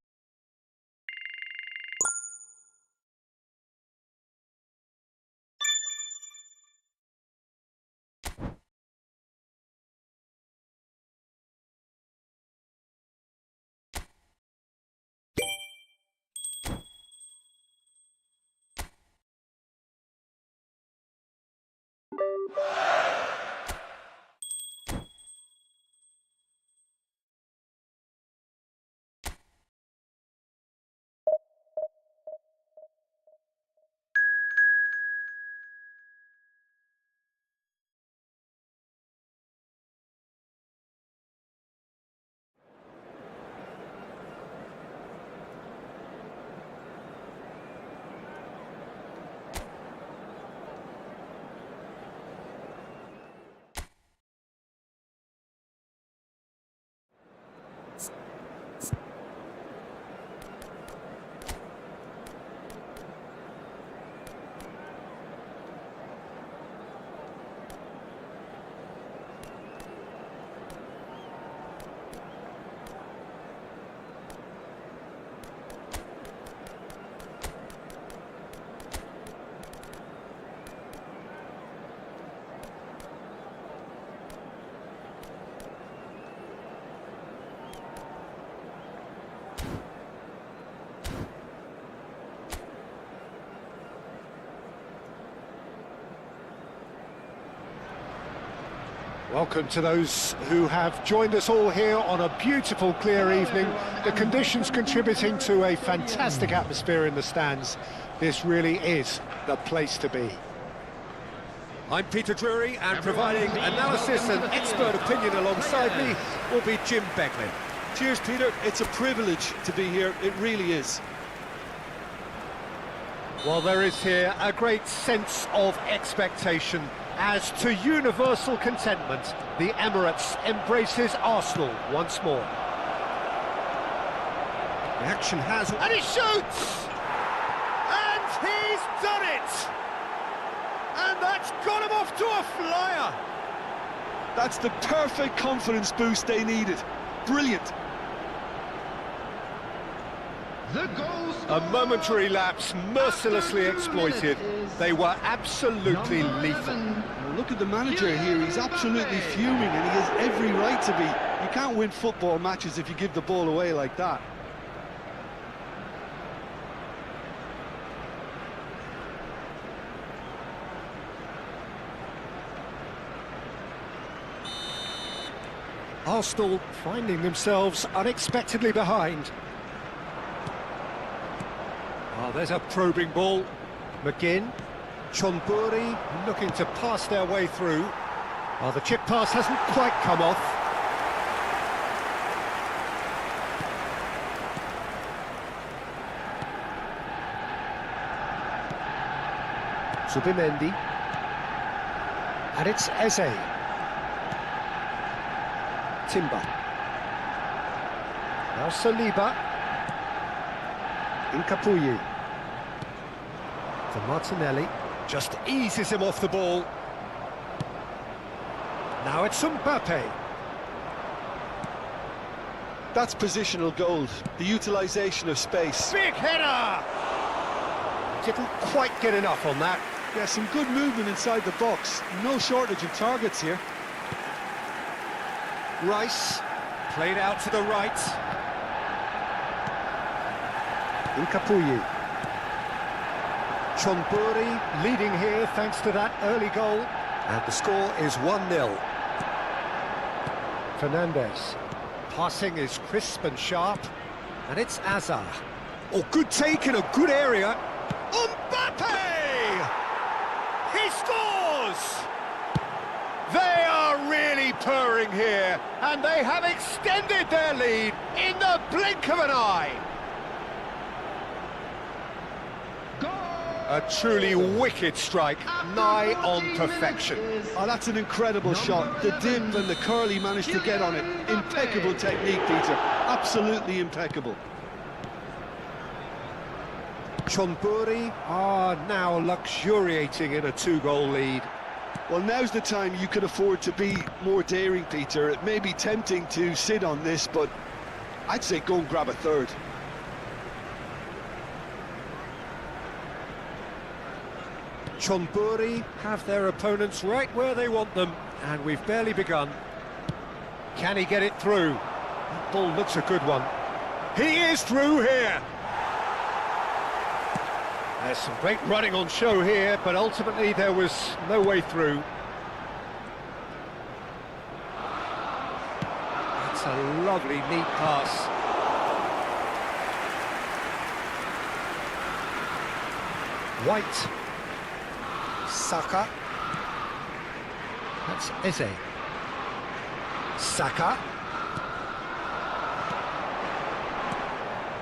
Welcome to those who have joined us all here on a beautiful, clear evening. The conditions contributing to a fantastic atmosphere in the stands. This really is the place to be. I'm Peter Drury, and providing analysis and expert opinion alongside me will be Jim Beglin. Cheers, Peter. It's a privilege to be here. It really is. Well, there is here a great sense of expectation. As to universal contentment, the Emirates embraces Arsenal once more. The action has... and he shoots! And he's done it! And that's got him off to a flyer! That's the perfect confidence boost they needed. Brilliant. A momentary lapse mercilessly exploited. They were absolutely lethal. Well, look at the manager here. He's absolutely fuming, and he has every right to be. You can't win football matches if you give the ball away like that. Arsenal finding themselves unexpectedly behind. Oh, there's a probing ball. McGinn, Chonburi looking to pass their way through. Oh, the chip pass hasn't quite come off. Zubimendi. And it's Eze. Timber. Now Saliba. Incapuyi. For Martinelli. Just eases him off the ball. Now it's Mbappe. That's positional gold, the utilisation of space. Big header! Didn't quite get enough on that. Yeah, some good movement inside the box. No shortage of targets here. Rice, played out to the right. Incapuyi. Chonburi leading here thanks to that early goal. And the score is 1-0. Fernandes. Passing is crisp and sharp. And it's Azar. Oh, good take in a good area. Mbappe! He scores! They are really purring here, and they have extended their lead in the blink of an eye. A truly wicked strike, nigh on perfection. Oh, that's an incredible shot. The dip and the curl he managed to get on it. Impeccable technique, Peter. Absolutely impeccable. Chonburi are now luxuriating in a two-goal lead. Well, now's the time you can afford to be more daring, Peter. It may be tempting to sit on this, but I'd say go and grab a third. Chonburi have their opponents right where they want them, and we've barely begun. Can he get it through? That ball looks a good one. He is through here! There's some great running on show here, but ultimately there was no way through. That's a lovely, neat pass. White. Saka. That's Eze. Saka.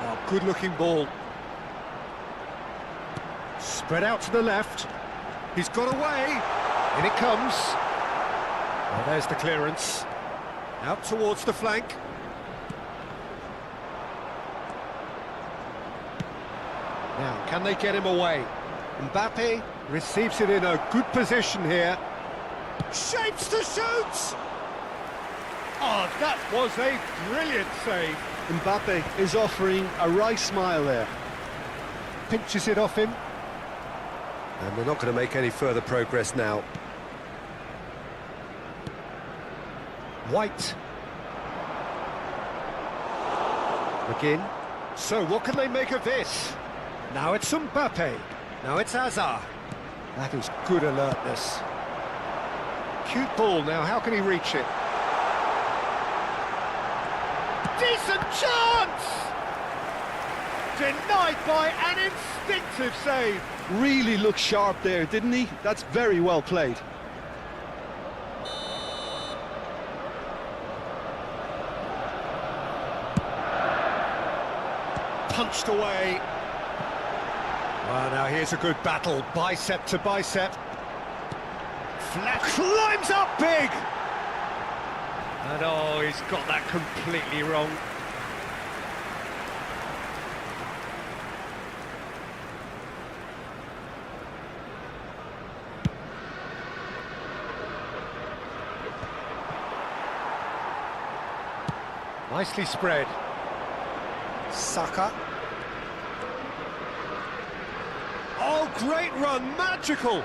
Oh, good-looking ball. Spread out to the left. He's got away. In it comes. Oh, there's the clearance. Out towards the flank. Now, can they get him away? Mbappe receives it in a good position here. Shapes to shoot! Oh, that was a brilliant save. Mbappe is offering a wry smile there. Pinches it off him. And they're not going to make any further progress now. White. McGinn. So what can they make of this? Now it's Mbappe. Now it's Azar. That is good alertness. Acute ball now, how can he reach it? Decent chance! Denied by an instinctive save. Really looked sharp there, didn't he? That's very well played. Punched away. Well, now here's a good battle, bicep to bicep. Flat climbs up big! And oh, he's got that completely wrong. Nicely spread. Saka. Oh, great run, magical!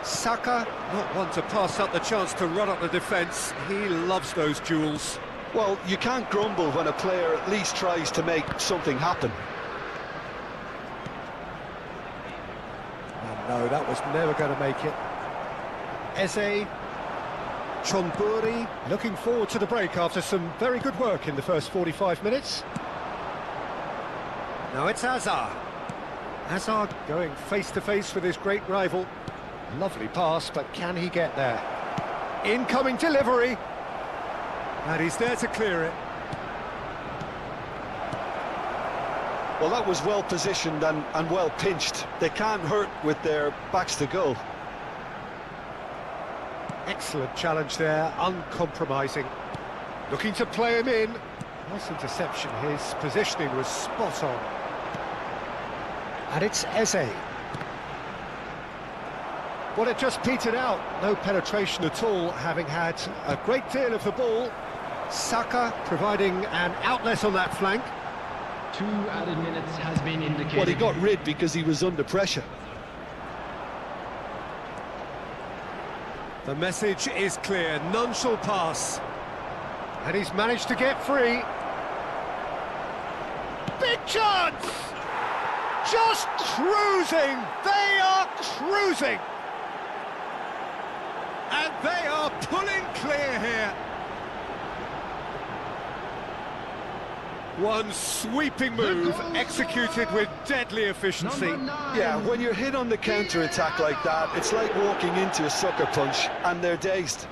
Saka, not one to pass up the chance to run up the defence. He loves those duels. Well, you can't grumble when a player at least tries to make something happen. And no, that was never going to make it. Eze, Chonburi, looking forward to the break after some very good work in the first 45 minutes. Now it's Hazard. Hazard going face-to-face with his great rival. Lovely pass, but can he get there? Incoming delivery. And he's there to clear it. Well, that was well positioned and well pinched. They can't hurt with their backs to goal. Excellent challenge there, uncompromising. Looking to play him in. Nice interception, his positioning was spot on. And it's Eze. Well, it just petered out, no penetration at all, having had a great deal of the ball. Saka providing an outlet on that flank. 2 added minutes has been indicated. Well, he got rid because he was under pressure. The message is clear, none shall pass. And he's managed to get free. Big chance! Just cruising! They are cruising! And they are pulling clear here. One sweeping move executed with deadly efficiency. Yeah, when you're hit on the counter-attack like that, it's like walking into a sucker punch and they're dazed.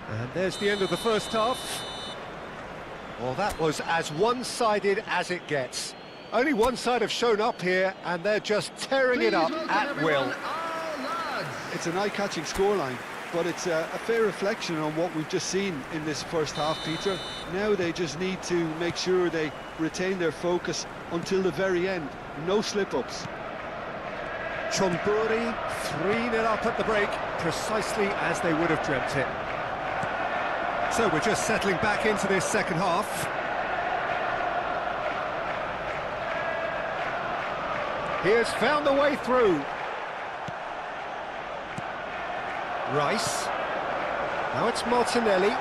And there's the end of the first half. Well, that was as one-sided as it gets. Only one side have shown up here, and they're just tearing it up at will. It's an eye-catching scoreline, but it's a fair reflection on what we've just seen in this first half, Peter. Now they just need to make sure they retain their focus until the very end. No slip-ups. Chonburi 3-0 up at the break, precisely as they would have dreamt it. So we're just settling back into this second half. He has found the way through. Rice. Now it's Martinelli.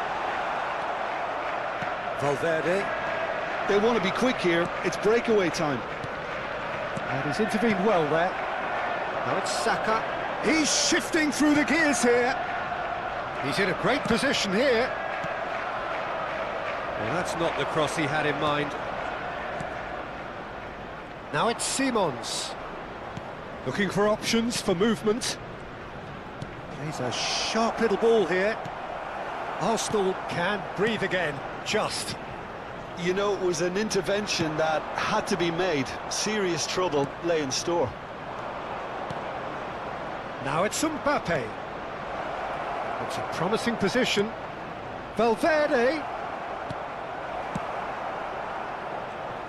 Valverde. They want to be quick here. It's breakaway time. And he's intervened well there. Now it's Saka. He's shifting through the gears here. He's in a great position here. Well, that's not the cross he had in mind. Now it's Simons. Looking for options for movement. Plays a sharp little ball here. Arsenal can breathe again, just. You know, it was an intervention that had to be made. Serious trouble lay in store. Now it's Mbappe. It's a promising position. Valverde.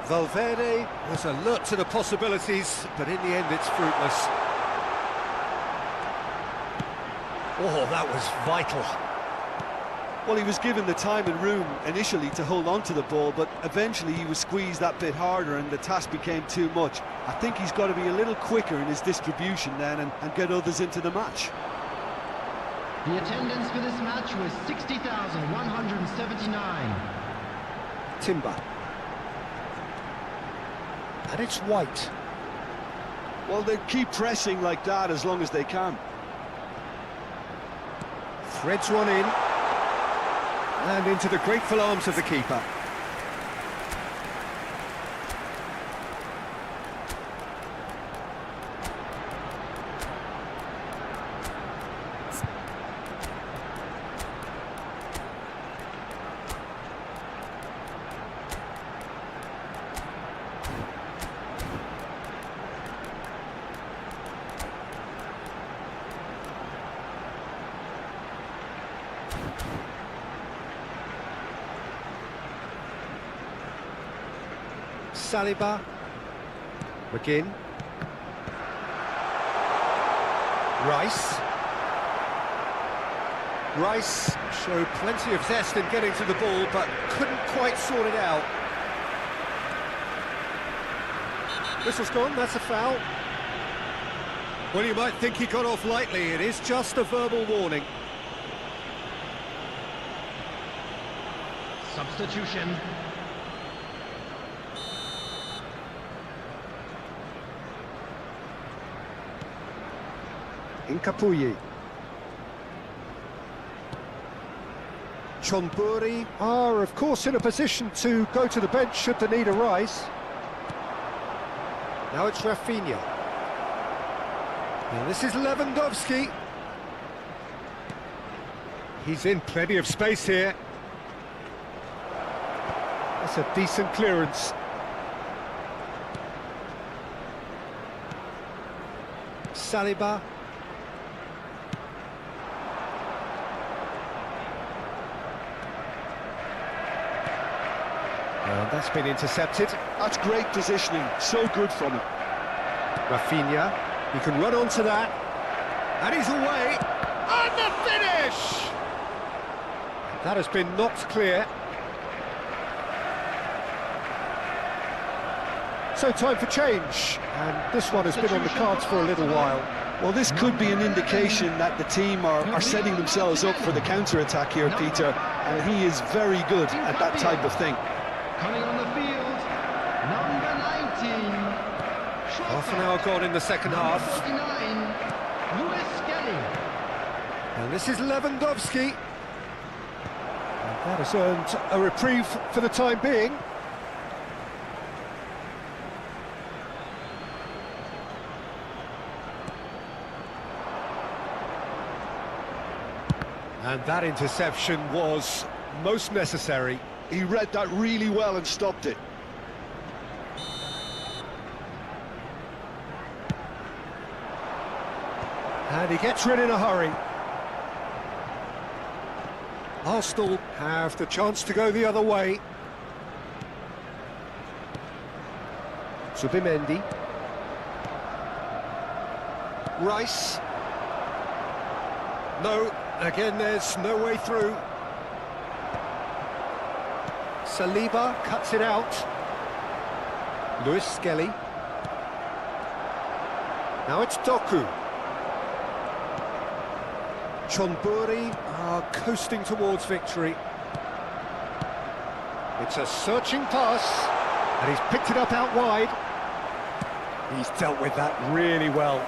Valverde was alert to the possibilities, but in the end it's fruitless. Oh, that was vital. Well, he was given the time and room initially to hold on to the ball, but eventually he was squeezed that bit harder and the task became too much. I think he's got to be a little quicker in his distribution then and get others into the match. The attendance for this match was 60,179. Timber. And it's White. Well, they keep pressing like that as long as they can. Threads one in. And into the grateful arms of the keeper. Saliba, McGinn, Rice showed plenty of zest in getting to the ball, but couldn't quite sort it out. Whistle's gone, that's a foul. Well, you might think he got off lightly, it is just a verbal warning. Substitution. Incapuyi. Chonburi are, of course, in a position to go to the bench should the need arise. Now it's Rafinha. And this is Lewandowski. He's in plenty of space here. That's a decent clearance. Saliba. And that's been intercepted. That's great positioning, so good from him. Rafinha, he can run onto that. And he's away. And the finish! That has been knocked clear. So time for change. And this one has been on the cards for a little while. Well, this could be an indication that the team are setting themselves up for the counter-attack here, Peter. And he is very good at that type of thing. Coming on the field, number 19. Half an hour gone in the second half. 49, Lewis Kelly. And this is Lewandowski. And that has earned a reprieve for the time being. And that interception was most necessary. He read that really well and stopped it. And he gets rid in a hurry. Arsenal have the chance to go the other way. Zubimendi. Rice. No, again there's no way through. Saliba cuts it out. Lewis Skelly. Now it's Doku. Chonburi are coasting towards victory. It's a searching pass, and he's picked it up out wide. He's dealt with that really well.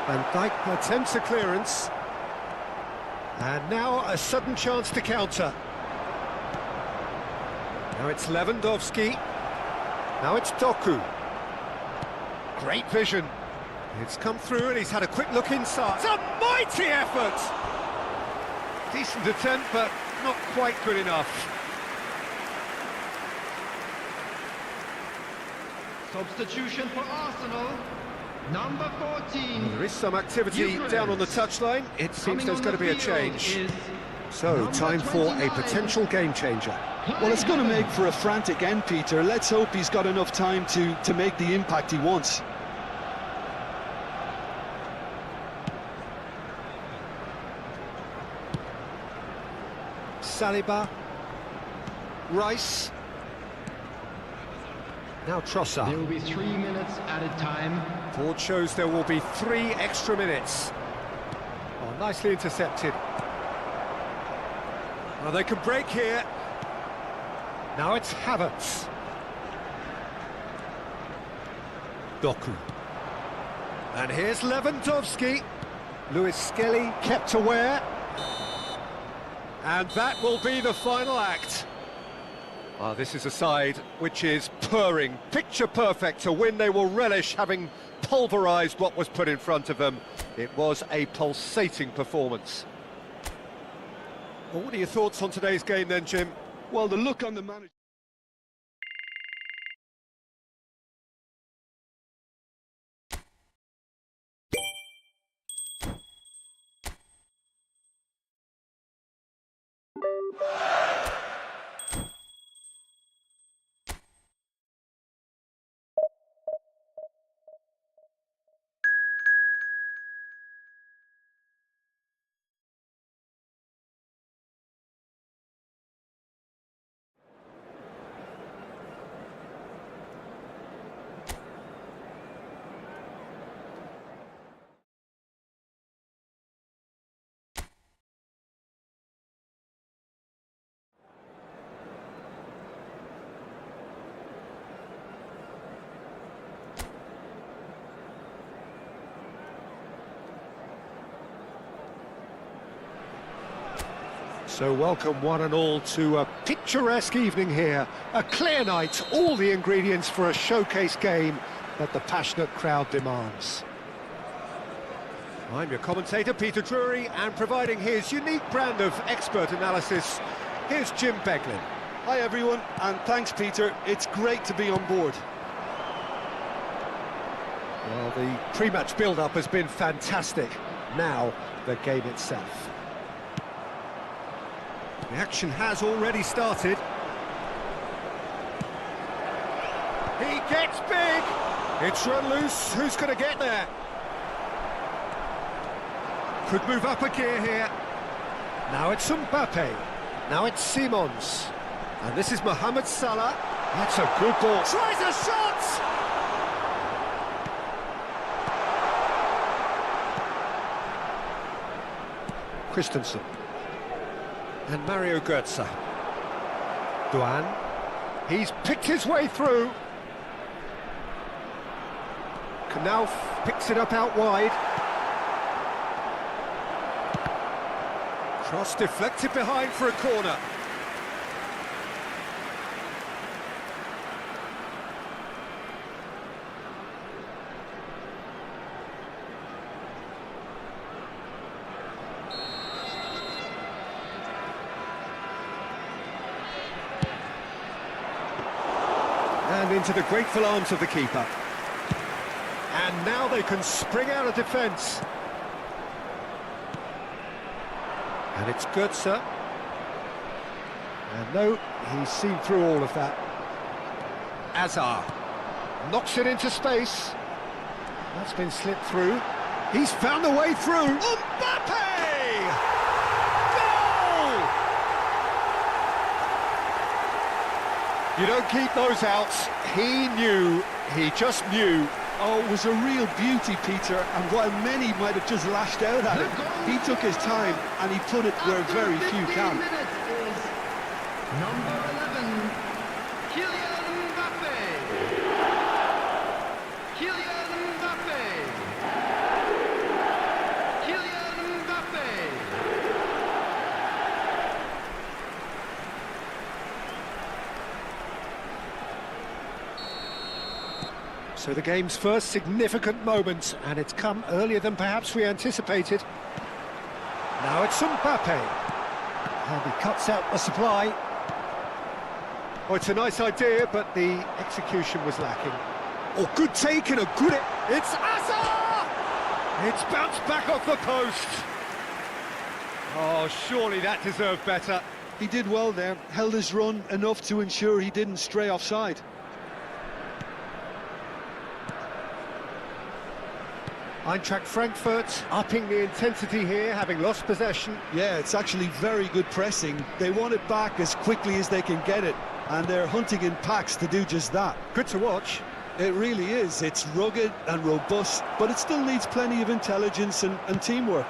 Van Dijk attempts a clearance. And now a sudden chance to counter. Now it's Lewandowski. Now it's Doku. Great vision. It's come through and he's had a quick look inside. It's a mighty effort! Decent attempt, but not quite good enough. Substitution for Arsenal, number 14. There is some activity down on the touchline. It seems there's going to be a change. So, time for a potential game changer. Well, it's going to make for a frantic end, Peter. Let's hope he's got enough time to make the impact he wants. Saliba. Rice. Now There Trossard. will be 3 minutes added time. Board shows there will be 3 extra minutes. Oh, nicely intercepted. Well, they can break here. Now it's Havertz. Doku. And here's Lewandowski. Lewis Skelly kept aware. And that will be the final act. This is a side which is purring, picture perfect, to win they will relish, having pulverised what was put in front of them. It was a pulsating performance. Well, what are your thoughts on today's game then, Jim? Well, the look on the manager... So welcome one and all to a picturesque evening here. A clear night, all the ingredients for a showcase game that the passionate crowd demands. I'm your commentator, Peter Drury, and providing his unique brand of expert analysis, here's Jim Beglin. Hi everyone, and thanks Peter, it's great to be on board. Well, the pre-match build-up has been fantastic. Now, the game itself. The action has already started. He gets big! It's run loose, who's going to get there? Could move up a gear here. Now it's Mbappe. Now it's Simons. And this is Mohamed Salah. That's a good ball. Tries a shot! Christensen. And Mario Götze. Duan. He's picked his way through. Knauf picks it up out wide. Cross deflected behind for a corner. And into the grateful arms of the keeper. And now they can spring out of defence. And it's Götze. And no, he's seen through all of that. Azar knocks it into space. That's been slipped through. He's found a way through. Mbappe! Goal! You don't keep those outs. He knew, he just knew. Oh, it was a real beauty, Peter, and while many might have just lashed out at it, he took his time and he put it where very few can. Number 11, Kylian Mbappe. Kylian Mbappe. Kylian Mbappe. So the game's first significant moment, and it's come earlier than perhaps we anticipated. Now it's Mbappe. And he cuts out the supply. Oh, it's a nice idea, but the execution was lacking. Oh, good take and a good... It's Azar! It's bounced back off the post. Oh, surely that deserved better. He did well there, held his run enough to ensure he didn't stray offside. Eintracht Frankfurt upping the intensity here, having lost possession. Yeah, it's actually very good pressing. They want it back as quickly as they can get it. and they're hunting in packs to do just that. Good to watch. It really is. It's rugged and robust, but it still needs plenty of intelligence and teamwork.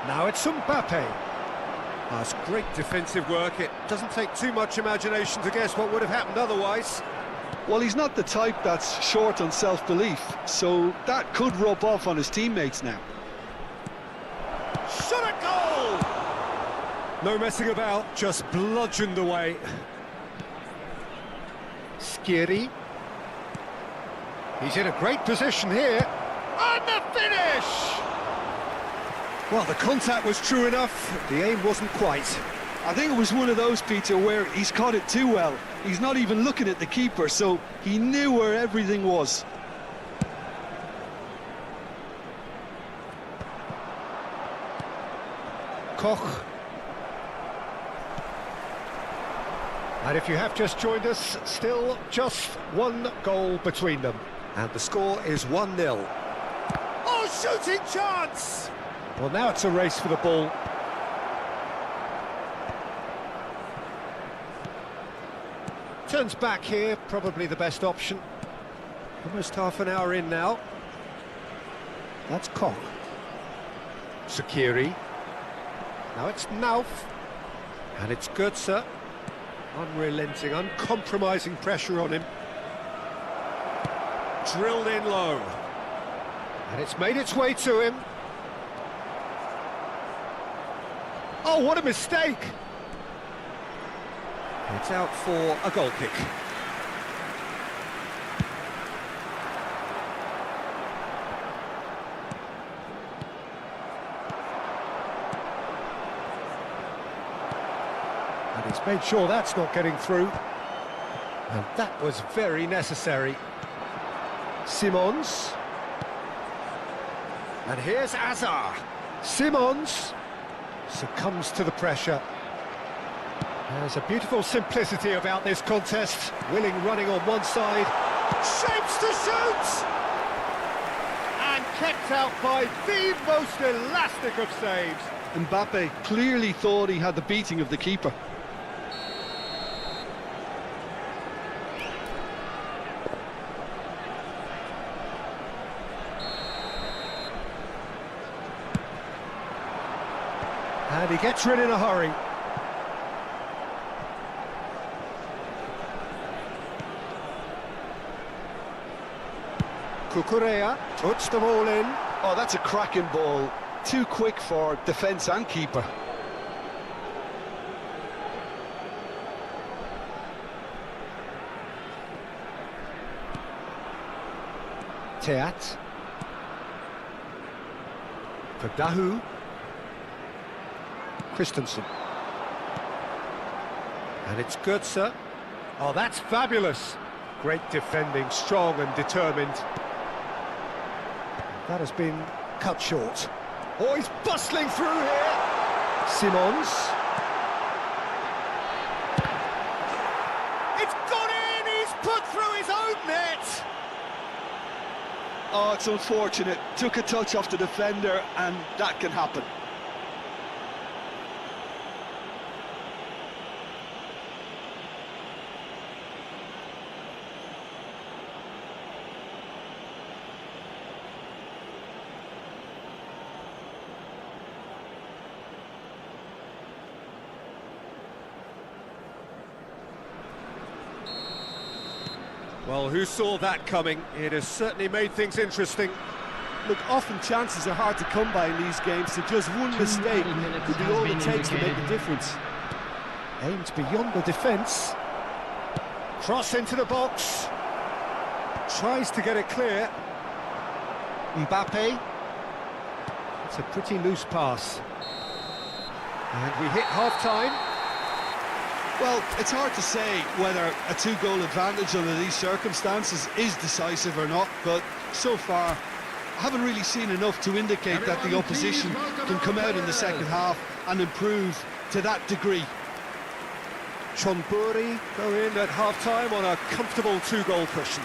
Now it's Mbappe. That's great defensive work. It doesn't take too much imagination to guess what would have happened otherwise. Well, he's not the type that's short on self-belief, so that could rub off on his teammates now. Shot a goal! No messing about, just bludgeoned away. Skiri. He's in a great position here. And the finish! Well, the contact was true enough, the aim wasn't quite. I think it was one of those, Peter, where he's caught it too well. He's not even looking at the keeper, so he knew where everything was. Koch. And if you have just joined us, still just one goal between them. And the score is 1-0. Oh, shooting chance! Well, now it's a race for the ball. Turns back here, probably the best option. Almost half an hour in now. That's Koch. Sakiri. Now it's Nauf. And it's Götze. Unrelenting, uncompromising pressure on him. Drilled in low. And it's made its way to him. Oh, what a mistake! It's out for a goal kick. And he's made sure that's not getting through. And that was very necessary. Simons. And here's Azar. Simons succumbs to the pressure. There's a beautiful simplicity about this contest. Willing running on one side. Shapes to shoot! And kept out by the most elastic of saves. Mbappe clearly thought he had the beating of the keeper. And he gets rid in a hurry. Cucurella puts the ball in. Oh, that's a cracking ball. Too quick for defence and keeper. Teat. For Dahu. Christensen. And it's Götze. Oh, that's fabulous. Great defending, strong and determined. That has been cut short. Oh, he's bustling through here. Simons. It's gone in! He's put through his own net! Oh, it's unfortunate. Took a touch off the defender, and that can happen. Well, who saw that coming? It has certainly made things interesting. Look, often chances are hard to come by in these games, so just one mistake could be all it takes to make a difference. Aimed beyond the defence. Cross into the box. Tries to get it clear. Mbappe. It's a pretty loose pass. And we hit half-time. Well, it's hard to say whether a two-goal advantage under these circumstances is decisive or not, but so far I haven't really seen enough to indicate that the opposition can come out in the second half and improve to that degree. Chonburi go in at half-time on a comfortable two-goal cushion.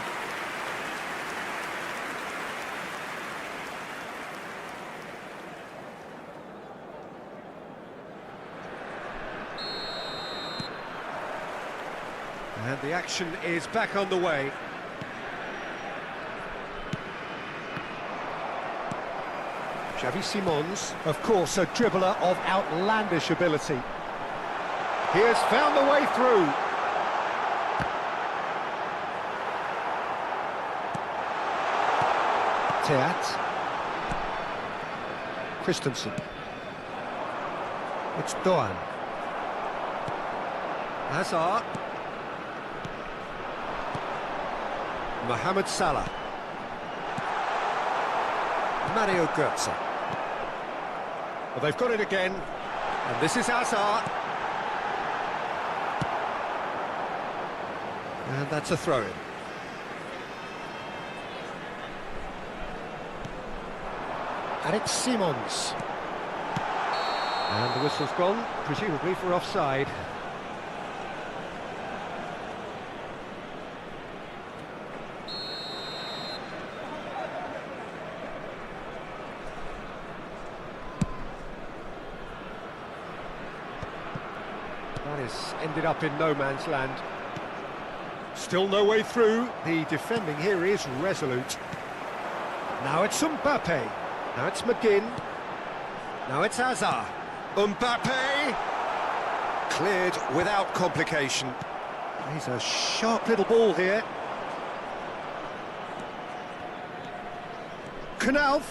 And the action is back on the way. Xavi Simons, of course, a dribbler of outlandish ability. He has found the way through. Teat. Christensen. It's Doan. Hazard. Mohamed Salah. Mario Götze. Well, they've got it again, and this is Hazard. And that's a throw-in. Alex Simons. And the whistle's gone, presumably for offside. That has ended up in no man's land. Still no way through. The defending here is resolute. Now it's Mbappe. Now it's McGinn. Now it's Hazard. Mbappe! Cleared without complication. He's a sharp little ball here. Knauf.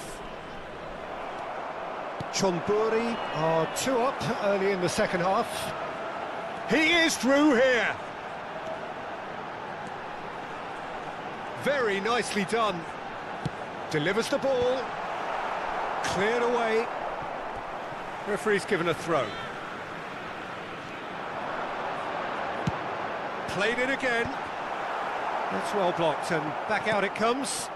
Chonburi are 2 up early in the second half. He is through here. Very nicely done. Delivers the ball. Cleared away. Referee's given a throw. Played it again. That's well blocked, and back out it comes.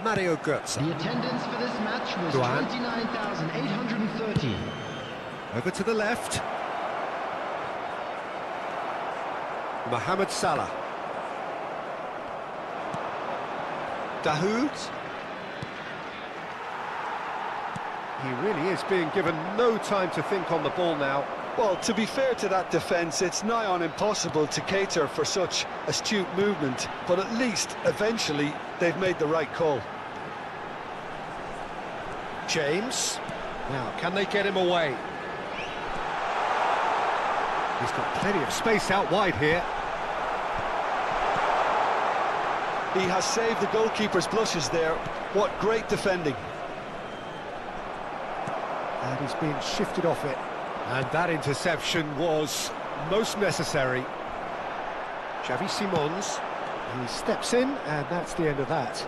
Mario Götze. The attendance for this match was 29,830. Over to the left. Mohamed Salah. Dahoud. He really is being given no time to think on the ball now. Well, to be fair to that defence, it's nigh on impossible to cater for such astute movement, but at least, eventually, they've made the right call. James. Now, can they get him away? He's got plenty of space out wide here. He has saved the goalkeeper's blushes there. What great defending. And he's been shifted off it. And that interception was most necessary. Xavi Simons, he steps in, and that's the end of that.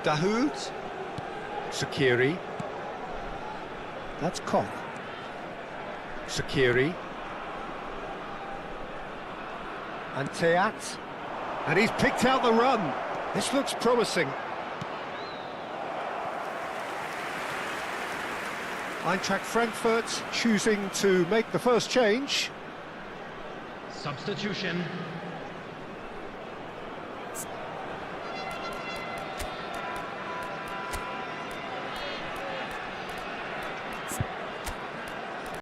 Dahoud. Sakiri. That's Koch. Sakiri. And Teat. And he's picked out the run. This looks promising. Eintracht Frankfurt choosing to make the first change. Substitution.